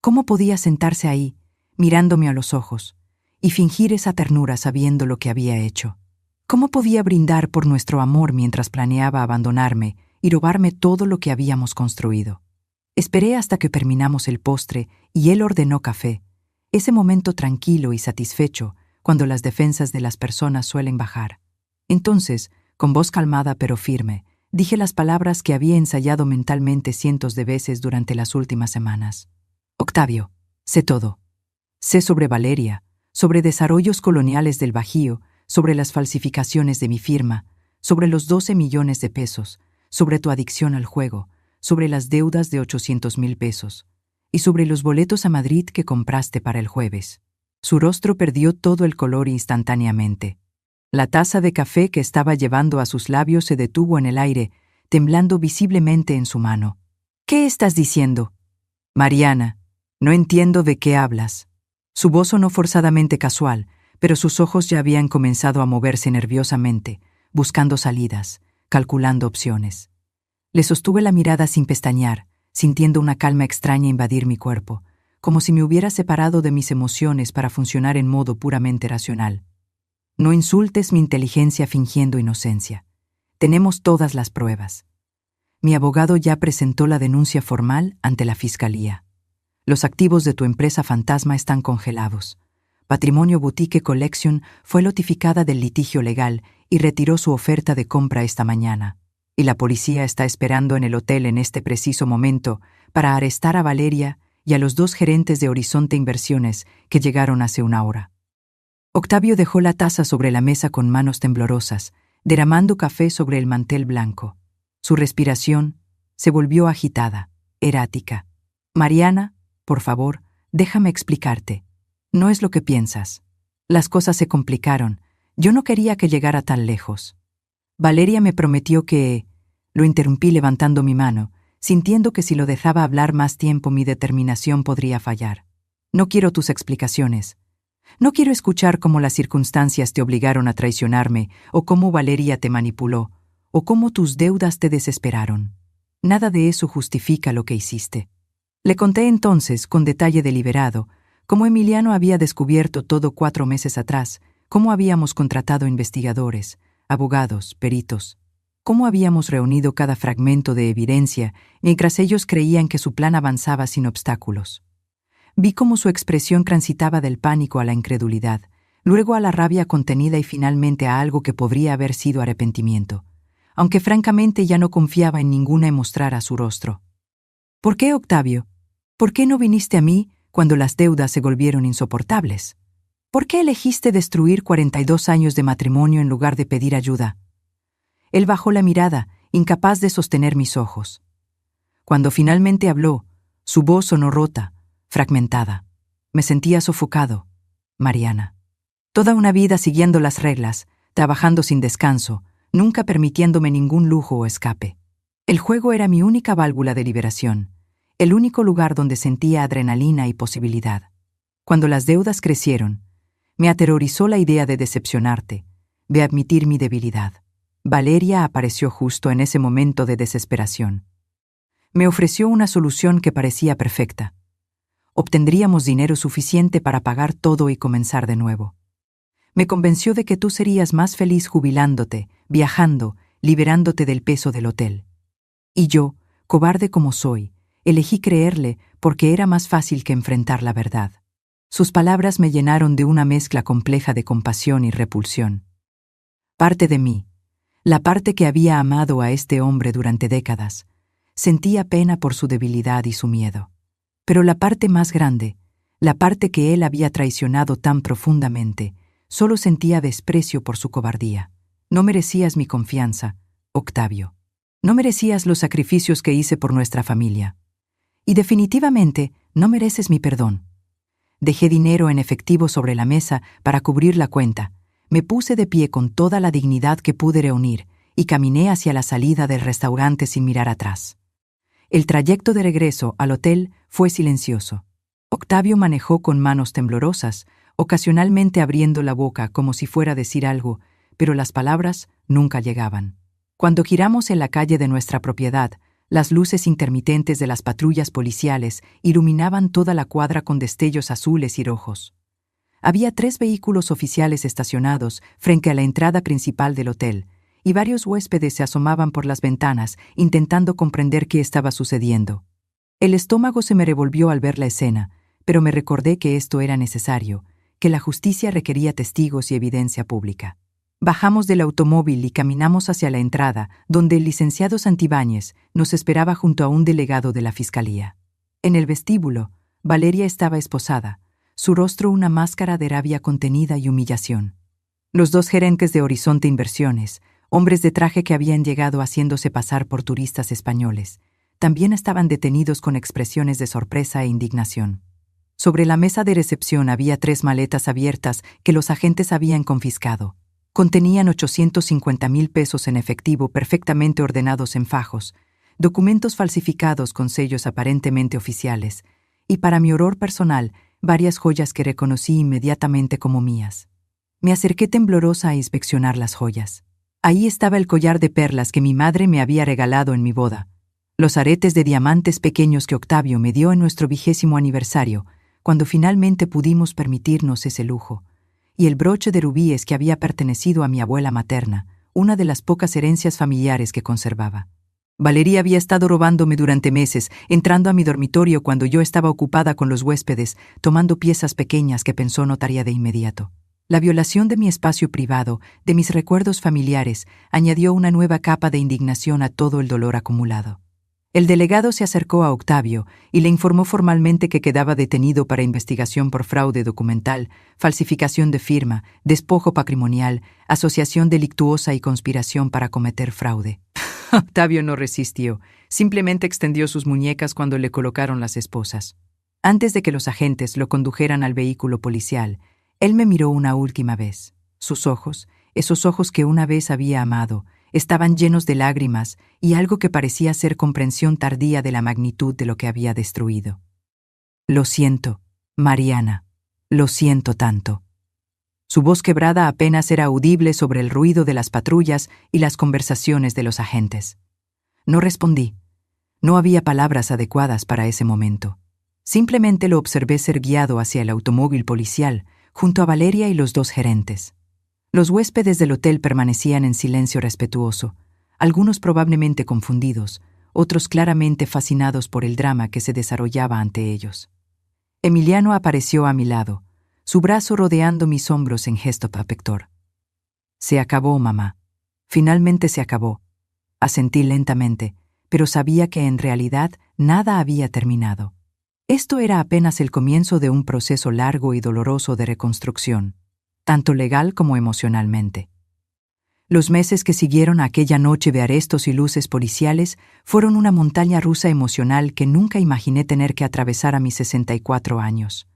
¿Cómo podía sentarse ahí, mirándome a los ojos, y fingir esa ternura sabiendo lo que había hecho? ¿Cómo podía brindar por nuestro amor mientras planeaba abandonarme y robarme todo lo que habíamos construido? Esperé hasta que terminamos el postre y él ordenó café, ese momento tranquilo y satisfecho cuando las defensas de las personas suelen bajar. Entonces, con voz calmada pero firme, dije las palabras que había ensayado mentalmente cientos de veces durante las últimas semanas. Octavio, sé todo. Sé sobre Valeria, sobre desarrollos coloniales del Bajío, sobre las falsificaciones de mi firma, sobre los 12 millones de pesos, sobre tu adicción al juego, sobre las deudas de 800,000 pesos, y sobre los boletos a Madrid que compraste para el jueves. Su rostro perdió todo el color instantáneamente. La taza de café que estaba llevando a sus labios se detuvo en el aire, temblando visiblemente en su mano. ¿Qué estás diciendo? Mariana, no entiendo de qué hablas. Su voz sonó forzadamente casual, pero sus ojos ya habían comenzado a moverse nerviosamente, buscando salidas, calculando opciones. Le sostuve la mirada sin pestañear, sintiendo una calma extraña invadir mi cuerpo, como si me hubiera separado de mis emociones para funcionar en modo puramente racional. No insultes mi inteligencia fingiendo inocencia. Tenemos todas las pruebas. Mi abogado ya presentó la denuncia formal ante la Fiscalía. Los activos de tu empresa fantasma están congelados. Patrimonio Boutique Collection fue notificada del litigio legal y retiró su oferta de compra esta mañana. Y la policía está esperando en el hotel en este preciso momento para arrestar a Valeria y a los 2 gerentes de Horizonte Inversiones que llegaron hace una hora. Octavio dejó la taza sobre la mesa con manos temblorosas, derramando café sobre el mantel blanco. Su respiración se volvió agitada, errática. Mariana, por favor, déjame explicarte. No es lo que piensas. Las cosas se complicaron. Yo no quería que llegara tan lejos. Valeria me prometió que... Lo interrumpí levantando mi mano, sintiendo que si lo dejaba hablar más tiempo mi determinación podría fallar. No quiero tus explicaciones. No quiero escuchar cómo las circunstancias te obligaron a traicionarme, o cómo Valeria te manipuló, o cómo tus deudas te desesperaron. Nada de eso justifica lo que hiciste. Le conté entonces, con detalle deliberado, cómo Emiliano había descubierto todo 4 meses atrás, cómo habíamos contratado investigadores, abogados, peritos, cómo habíamos reunido cada fragmento de evidencia mientras ellos creían que su plan avanzaba sin obstáculos. Vi cómo su expresión transitaba del pánico a la incredulidad, luego a la rabia contenida y finalmente a algo que podría haber sido arrepentimiento, aunque francamente ya no confiaba en ninguna en mostrar a su rostro. ¿Por qué, Octavio? ¿Por qué no viniste a mí cuando las deudas se volvieron insoportables? ¿Por qué elegiste destruir 42 años de matrimonio en lugar de pedir ayuda? Él bajó la mirada, incapaz de sostener mis ojos. Cuando finalmente habló, su voz sonó rota, fragmentada. Me sentía sofocado. Mariana. Toda una vida siguiendo las reglas, trabajando sin descanso, nunca permitiéndome ningún lujo o escape. El juego era mi única válvula de liberación, el único lugar donde sentía adrenalina y posibilidad. Cuando las deudas crecieron, me aterrorizó la idea de decepcionarte, de admitir mi debilidad. Valeria apareció justo en ese momento de desesperación. Me ofreció una solución que parecía perfecta. Obtendríamos dinero suficiente para pagar todo y comenzar de nuevo. Me convenció de que tú serías más feliz jubilándote, viajando, liberándote del peso del hotel. Y yo, cobarde como soy, elegí creerle porque era más fácil que enfrentar la verdad. Sus palabras me llenaron de una mezcla compleja de compasión y repulsión. Parte de mí, la parte que había amado a este hombre durante décadas, sentía pena por su debilidad y su miedo. Pero la parte más grande, la parte que él había traicionado tan profundamente, solo sentía desprecio por su cobardía. No merecías mi confianza, Octavio. No merecías los sacrificios que hice por nuestra familia. Y definitivamente no mereces mi perdón. Dejé dinero en efectivo sobre la mesa para cubrir la cuenta. Me puse de pie con toda la dignidad que pude reunir y caminé hacia la salida del restaurante sin mirar atrás. El trayecto de regreso al hotel fue silencioso. Octavio manejó con manos temblorosas, ocasionalmente abriendo la boca como si fuera a decir algo, pero las palabras nunca llegaban. Cuando giramos en la calle de nuestra propiedad, las luces intermitentes de las patrullas policiales iluminaban toda la cuadra con destellos azules y rojos. Había 3 vehículos oficiales estacionados frente a la entrada principal del hotel, y varios huéspedes se asomaban por las ventanas intentando comprender qué estaba sucediendo. El estómago se me revolvió al ver la escena, pero me recordé que esto era necesario, que la justicia requería testigos y evidencia pública. Bajamos del automóvil y caminamos hacia la entrada, donde el licenciado Santibáñez nos esperaba junto a un delegado de la fiscalía. En el vestíbulo, Valeria estaba esposada, su rostro una máscara de rabia contenida y humillación. Los 2 gerentes de Horizonte Inversiones, hombres de traje que habían llegado haciéndose pasar por turistas españoles, también estaban detenidos con expresiones de sorpresa e indignación. Sobre la mesa de recepción había 3 maletas abiertas que los agentes habían confiscado. Contenían 850,000 pesos en efectivo perfectamente ordenados en fajos, documentos falsificados con sellos aparentemente oficiales, y para mi horror personal, varias joyas que reconocí inmediatamente como mías. Me acerqué temblorosa a inspeccionar las joyas. Ahí estaba el collar de perlas que mi madre me había regalado en mi boda, los aretes de diamantes pequeños que Octavio me dio en nuestro 20º aniversario, cuando finalmente pudimos permitirnos ese lujo, y el broche de rubíes que había pertenecido a mi abuela materna, una de las pocas herencias familiares que conservaba. Valeria había estado robándome durante meses, entrando a mi dormitorio cuando yo estaba ocupada con los huéspedes, tomando piezas pequeñas que pensó notaría de inmediato. La violación de mi espacio privado, de mis recuerdos familiares, añadió una nueva capa de indignación a todo el dolor acumulado. El delegado se acercó a Octavio y le informó formalmente que quedaba detenido para investigación por fraude documental, falsificación de firma, despojo patrimonial, asociación delictuosa y conspiración para cometer fraude. Octavio no resistió, simplemente extendió sus muñecas cuando le colocaron las esposas. Antes de que los agentes lo condujeran al vehículo policial, él me miró una última vez. Sus ojos, esos ojos que una vez había amado, estaban llenos de lágrimas y algo que parecía ser comprensión tardía de la magnitud de lo que había destruido. Lo siento, Mariana, lo siento tanto. Su voz quebrada apenas era audible sobre el ruido de las patrullas y las conversaciones de los agentes. No respondí. No había palabras adecuadas para ese momento. Simplemente lo observé ser guiado hacia el automóvil policial, junto a Valeria y los 2 gerentes. Los huéspedes del hotel permanecían en silencio respetuoso, algunos probablemente confundidos, otros claramente fascinados por el drama que se desarrollaba ante ellos. Emiliano apareció a mi lado, su brazo rodeando mis hombros en gesto protector. Se acabó, mamá. Finalmente se acabó. Asentí lentamente, pero sabía que en realidad nada había terminado. Esto era apenas el comienzo de un proceso largo y doloroso de reconstrucción, tanto legal como emocionalmente. Los meses que siguieron a aquella noche de arrestos y luces policiales fueron una montaña rusa emocional que nunca imaginé tener que atravesar a mis 64 años.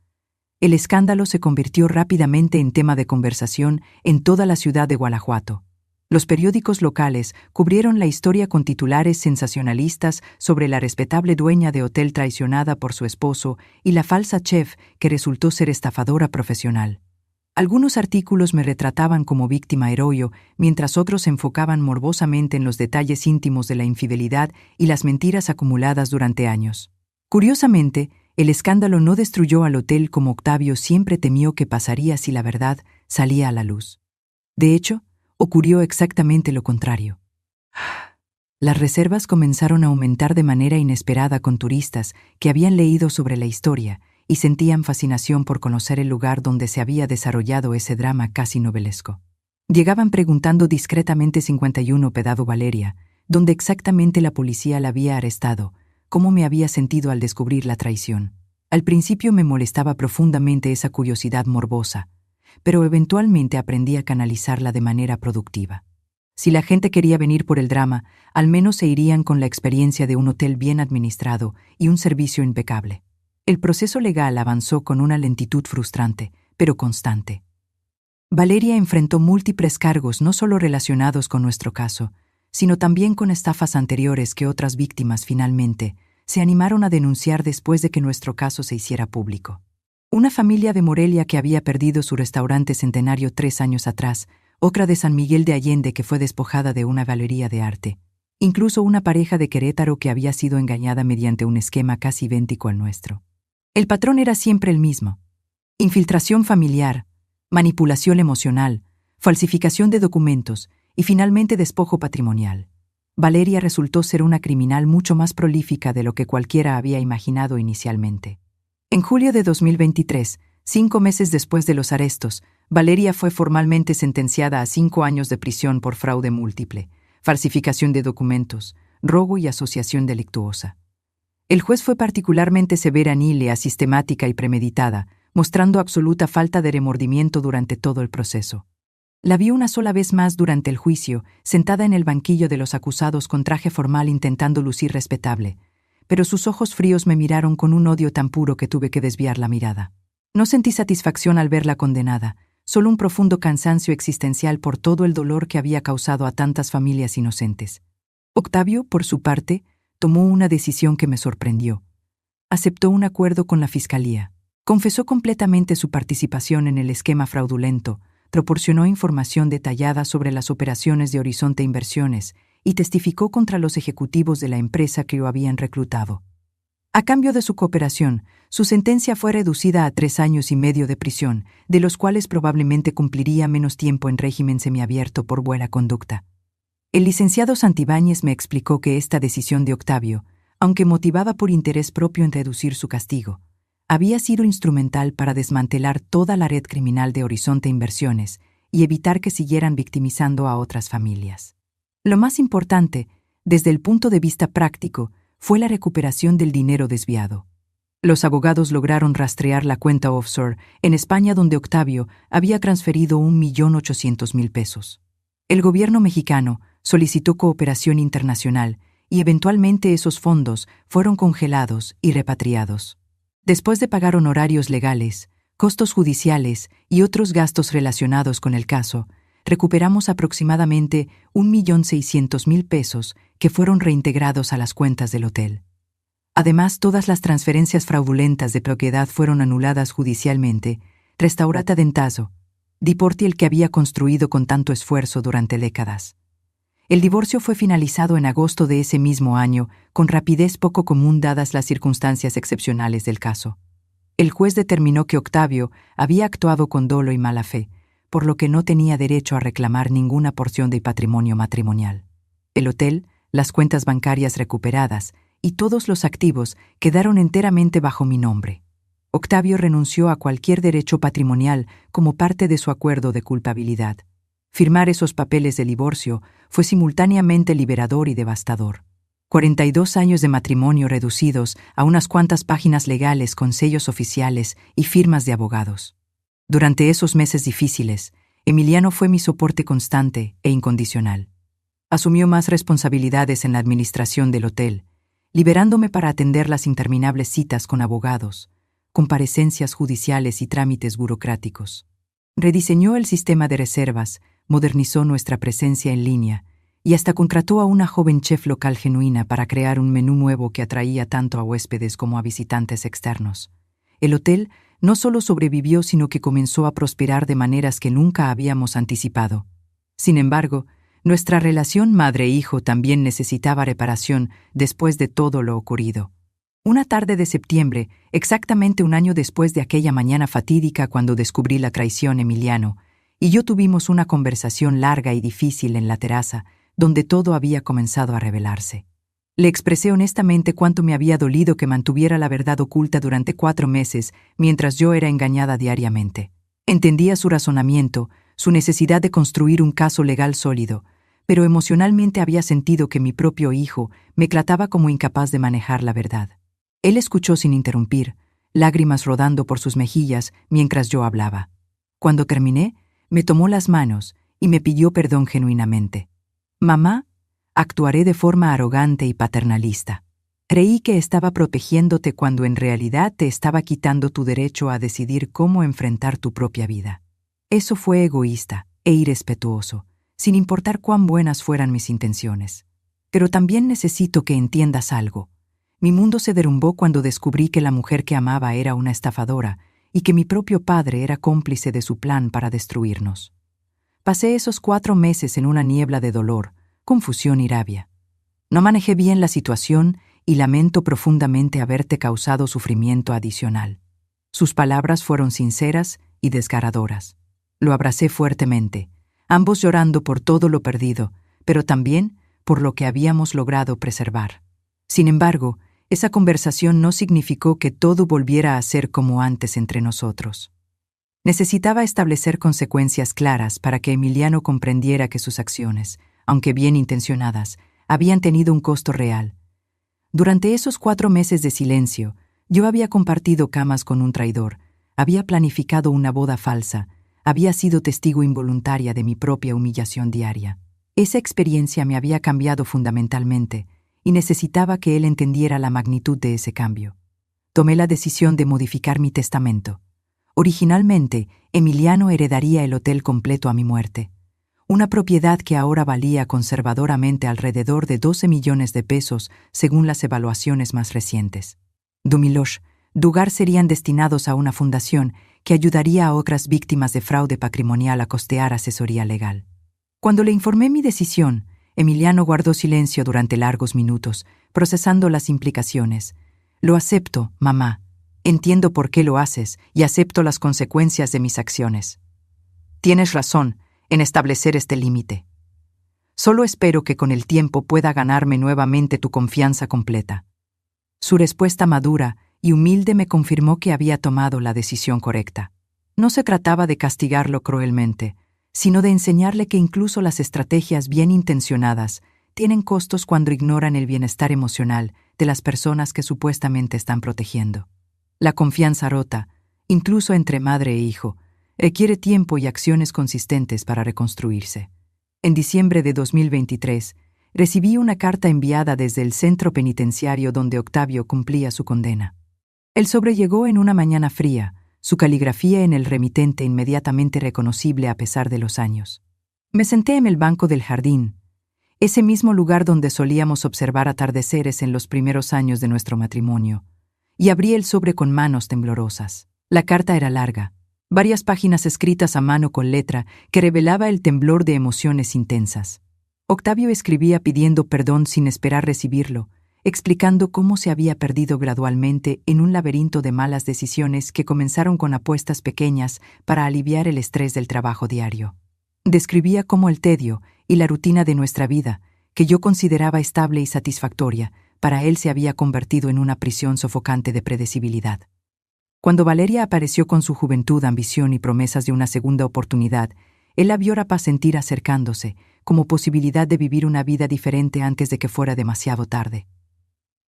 El escándalo se convirtió rápidamente en tema de conversación en toda la ciudad de Guanajuato. Los periódicos locales cubrieron la historia con titulares sensacionalistas sobre la respetable dueña de hotel traicionada por su esposo y la falsa chef que resultó ser estafadora profesional. Algunos artículos me retrataban como víctima heroico, mientras otros se enfocaban morbosamente en los detalles íntimos de la infidelidad y las mentiras acumuladas durante años. Curiosamente, el escándalo no destruyó al hotel como Octavio siempre temió que pasaría si la verdad salía a la luz. De hecho, ocurrió exactamente lo contrario. Las reservas comenzaron a aumentar de manera inesperada con turistas que habían leído sobre la historia y sentían fascinación por conocer el lugar donde se había desarrollado ese drama casi novelesco. Llegaban preguntando discretamente 51 Pedado Valeria, dónde exactamente la policía la había arrestado, cómo me había sentido al descubrir la traición. Al principio me molestaba profundamente esa curiosidad morbosa, pero eventualmente aprendí a canalizarla de manera productiva. Si la gente quería venir por el drama, al menos se irían con la experiencia de un hotel bien administrado y un servicio impecable. El proceso legal avanzó con una lentitud frustrante, pero constante. Valeria enfrentó múltiples cargos no solo relacionados con nuestro caso, sino también con estafas anteriores que otras víctimas finalmente se animaron a denunciar después de que nuestro caso se hiciera público. Una familia de Morelia que había perdido su restaurante centenario 3 años atrás, otra de San Miguel de Allende que fue despojada de una galería de arte, incluso una pareja de Querétaro que había sido engañada mediante un esquema casi idéntico al nuestro. El patrón era siempre el mismo: infiltración familiar, manipulación emocional, falsificación de documentos y finalmente despojo patrimonial. Valeria resultó ser una criminal mucho más prolífica de lo que cualquiera había imaginado inicialmente. En julio de 2023, 5 meses después de los arrestos, Valeria fue formalmente sentenciada a 5 años de prisión por fraude múltiple, falsificación de documentos, robo y asociación delictuosa. El juez fue particularmente severa, nílea, sistemática y premeditada, mostrando absoluta falta de remordimiento durante todo el proceso. La vi una sola vez más durante el juicio, sentada en el banquillo de los acusados con traje formal intentando lucir respetable, pero sus ojos fríos me miraron con un odio tan puro que tuve que desviar la mirada. No sentí satisfacción al verla condenada, solo un profundo cansancio existencial por todo el dolor que había causado a tantas familias inocentes. Octavio, por su parte, tomó una decisión que me sorprendió. Aceptó un acuerdo con la fiscalía. Confesó completamente su participación en el esquema fraudulento, proporcionó información detallada sobre las operaciones de Horizonte Inversiones y testificó contra los ejecutivos de la empresa que lo habían reclutado. A cambio de su cooperación, su sentencia fue reducida a 3 años y medio de prisión, de los cuales probablemente cumpliría menos tiempo en régimen semiabierto por buena conducta. El licenciado Santibáñez me explicó que esta decisión de Octavio, aunque motivada por interés propio en reducir su castigo, había sido instrumental para desmantelar toda la red criminal de Horizonte Inversiones y evitar que siguieran victimizando a otras familias. Lo más importante, desde el punto de vista práctico, fue la recuperación del dinero desviado. Los abogados lograron rastrear la cuenta offshore en España donde Octavio había transferido 1.800.000 pesos. El gobierno mexicano solicitó cooperación internacional y eventualmente esos fondos fueron congelados y repatriados. Después de pagar honorarios legales, costos judiciales y otros gastos relacionados con el caso, recuperamos aproximadamente 1.600.000 pesos que fueron reintegrados a las cuentas del hotel. Además, todas las transferencias fraudulentas de propiedad fueron anuladas judicialmente. Restaurata Dentaso, Diporti, el que había construido con tanto esfuerzo durante décadas. El divorcio fue finalizado en agosto de ese mismo año, con rapidez poco común dadas las circunstancias excepcionales del caso. El juez determinó que Octavio había actuado con dolo y mala fe, por lo que no tenía derecho a reclamar ninguna porción del patrimonio matrimonial. El hotel, las cuentas bancarias recuperadas y todos los activos quedaron enteramente bajo mi nombre. Octavio renunció a cualquier derecho patrimonial como parte de su acuerdo de culpabilidad. Firmar esos papeles de divorcio fue simultáneamente liberador y devastador. 42 años de matrimonio reducidos a unas cuantas páginas legales con sellos oficiales y firmas de abogados. Durante esos meses difíciles, Emiliano fue mi soporte constante e incondicional. Asumió más responsabilidades en la administración del hotel, liberándome para atender las interminables citas con abogados, comparecencias judiciales y trámites burocráticos. Rediseñó el sistema de reservas, modernizó nuestra presencia en línea y hasta contrató a una joven chef local genuina para crear un menú nuevo que atraía tanto a huéspedes como a visitantes externos. El hotel no solo sobrevivió, sino que comenzó a prosperar de maneras que nunca habíamos anticipado. Sin embargo, nuestra relación madre-hijo también necesitaba reparación después de todo lo ocurrido. Una tarde de septiembre, exactamente un año después de aquella mañana fatídica cuando descubrí la traición, Emiliano y yo tuvimos una conversación larga y difícil en la terraza, donde todo había comenzado a revelarse. Le expresé honestamente cuánto me había dolido que mantuviera la verdad oculta durante 4 meses mientras yo era engañada diariamente. Entendía su razonamiento, su necesidad de construir un caso legal sólido, pero emocionalmente había sentido que mi propio hijo me trataba como incapaz de manejar la verdad. Él escuchó sin interrumpir, lágrimas rodando por sus mejillas mientras yo hablaba. Cuando terminé, me tomó las manos y me pidió perdón genuinamente. «Mamá, actuaré de forma arrogante y paternalista. Creí que estaba protegiéndote cuando en realidad te estaba quitando tu derecho a decidir cómo enfrentar tu propia vida. Eso fue egoísta e irrespetuoso, sin importar cuán buenas fueran mis intenciones. Pero también necesito que entiendas algo. Mi mundo se derrumbó cuando descubrí que la mujer que amaba era una estafadora y que mi propio padre era cómplice de su plan para destruirnos. Pasé esos 4 meses en una niebla de dolor, confusión y rabia. No manejé bien la situación y lamento profundamente haberte causado sufrimiento adicional». Sus palabras fueron sinceras y desgarradoras. Lo abracé fuertemente, ambos llorando por todo lo perdido, pero también por lo que habíamos logrado preservar. Sin embargo, esa conversación no significó que todo volviera a ser como antes entre nosotros. Necesitaba establecer consecuencias claras para que Emiliano comprendiera que sus acciones, aunque bien intencionadas, habían tenido un costo real. Durante esos 4 meses de silencio, yo había compartido camas con un traidor, había planificado una boda falsa, había sido testigo involuntaria de mi propia humillación diaria. Esa experiencia me había cambiado fundamentalmente y necesitaba que él entendiera la magnitud de ese cambio. Tomé la decisión de modificar mi testamento. Originalmente, Emiliano heredaría el hotel completo a mi muerte, una propiedad que ahora valía conservadoramente alrededor de 12 millones de pesos según las evaluaciones más recientes. Dumilosh, Dugar serían destinados a una fundación que ayudaría a otras víctimas de fraude patrimonial a costear asesoría legal. Cuando le informé mi decisión, Emiliano guardó silencio durante largos minutos, procesando las implicaciones. «Lo acepto, mamá. Entiendo por qué lo haces y acepto las consecuencias de mis acciones. Tienes razón en establecer este límite. Solo espero que con el tiempo pueda ganarme nuevamente tu confianza completa». Su respuesta madura y humilde me confirmó que había tomado la decisión correcta. No se trataba de castigarlo cruelmente, sino de enseñarle que incluso las estrategias bien intencionadas tienen costos cuando ignoran el bienestar emocional de las personas que supuestamente están protegiendo. La confianza rota, incluso entre madre e hijo, requiere tiempo y acciones consistentes para reconstruirse. En diciembre de 2023, recibí una carta enviada desde el centro penitenciario donde Octavio cumplía su condena. El sobre llegó en una mañana fría, su caligrafía en el remitente inmediatamente reconocible a pesar de los años. Me senté en el banco del jardín, ese mismo lugar donde solíamos observar atardeceres en los primeros años de nuestro matrimonio, y abrí el sobre con manos temblorosas. La carta era larga, varias páginas escritas a mano con letra que revelaba el temblor de emociones intensas. Octavio escribía pidiendo perdón sin esperar recibirlo, explicando cómo se había perdido gradualmente en un laberinto de malas decisiones que comenzaron con apuestas pequeñas para aliviar el estrés del trabajo diario. Describía cómo el tedio y la rutina de nuestra vida, que yo consideraba estable y satisfactoria, para él se había convertido en una prisión sofocante de predecibilidad. Cuando Valeria apareció con su juventud, ambición y promesas de una segunda oportunidad, él la vio sentir acercándose, como posibilidad de vivir una vida diferente antes de que fuera demasiado tarde.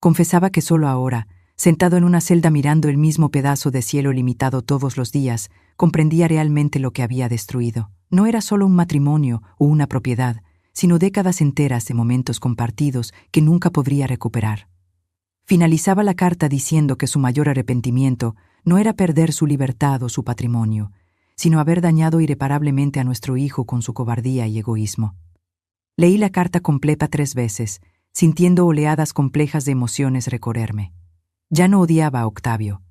Confesaba que solo ahora, sentado en una celda mirando el mismo pedazo de cielo limitado todos los días, comprendía realmente lo que había destruido. No era solo un matrimonio o una propiedad, sino décadas enteras de momentos compartidos que nunca podría recuperar. Finalizaba la carta diciendo que su mayor arrepentimiento no era perder su libertad o su patrimonio, sino haber dañado irreparablemente a nuestro hijo con su cobardía y egoísmo. Leí la carta completa 3 veces, sintiendo oleadas complejas de emociones recorrerme. Ya no odiaba a Octavio.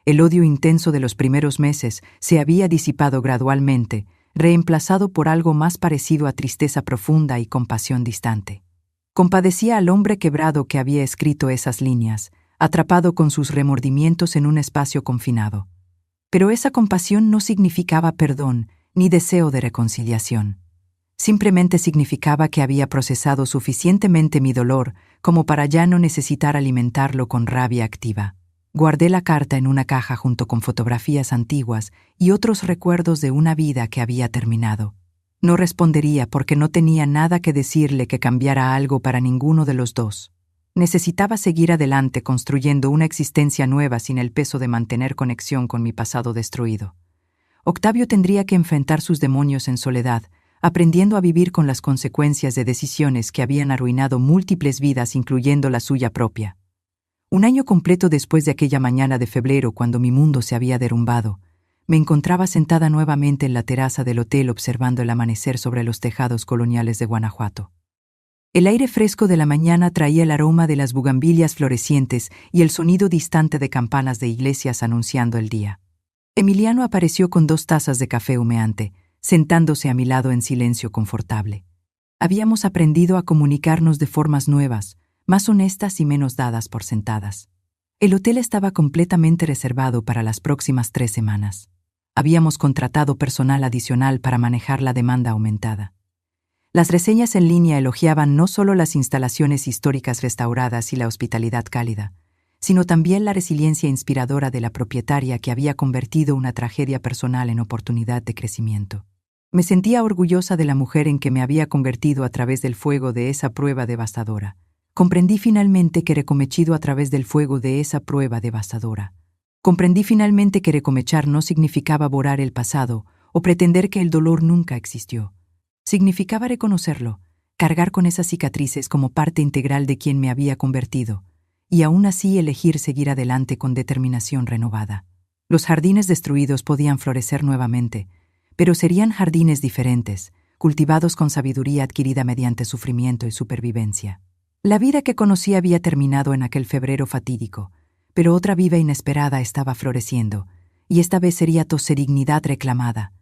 El odio intenso de los primeros meses se había disipado gradualmente, reemplazado por algo más parecido a tristeza profunda y compasión distante. Compadecía al hombre quebrado que había escrito esas líneas, atrapado con sus remordimientos en un espacio confinado. Pero esa compasión no significaba perdón ni deseo de reconciliación. Simplemente significaba que había procesado suficientemente mi dolor como para ya no necesitar alimentarlo con rabia activa. Guardé la carta en una caja junto con fotografías antiguas y otros recuerdos de una vida que había terminado. No respondería porque no tenía nada que decirle que cambiara algo para ninguno de los dos. Necesitaba seguir adelante construyendo una existencia nueva sin el peso de mantener conexión con mi pasado destruido. Octavio tendría que enfrentar sus demonios en soledad, aprendiendo a vivir con las consecuencias de decisiones que habían arruinado múltiples vidas, incluyendo la suya propia. Un año completo después de aquella mañana de febrero, cuando mi mundo se había derrumbado, me encontraba sentada nuevamente en la terraza del hotel observando el amanecer sobre los tejados coloniales de Guanajuato. El aire fresco de la mañana traía el aroma de las bugambilias florecientes y el sonido distante de campanas de iglesias anunciando el día. Emiliano apareció con 2 tazas de café humeante, sentándose a mi lado en silencio confortable. Habíamos aprendido a comunicarnos de formas nuevas, más honestas y menos dadas por sentadas. El hotel estaba completamente reservado para las próximas 3 semanas. Habíamos contratado personal adicional para manejar la demanda aumentada. Las reseñas en línea elogiaban no solo las instalaciones históricas restauradas y la hospitalidad cálida, sino también la resiliencia inspiradora de la propietaria, que había convertido una tragedia personal en oportunidad de crecimiento. Me sentía orgullosa de la mujer en que me había convertido a través del fuego de esa prueba devastadora. Comprendí finalmente que recomechido a través del fuego de esa prueba devastadora. Comprendí finalmente que recomechar no significaba borrar el pasado o pretender que el dolor nunca existió. Significaba reconocerlo, cargar con esas cicatrices como parte integral de quien me había convertido, y aún así elegir seguir adelante con determinación renovada. Los jardines destruidos podían florecer nuevamente, pero serían jardines diferentes, cultivados con sabiduría adquirida mediante sufrimiento y supervivencia. La vida que conocí había terminado en aquel febrero fatídico, pero otra vida inesperada estaba floreciendo, y esta vez sería dignidad reclamada,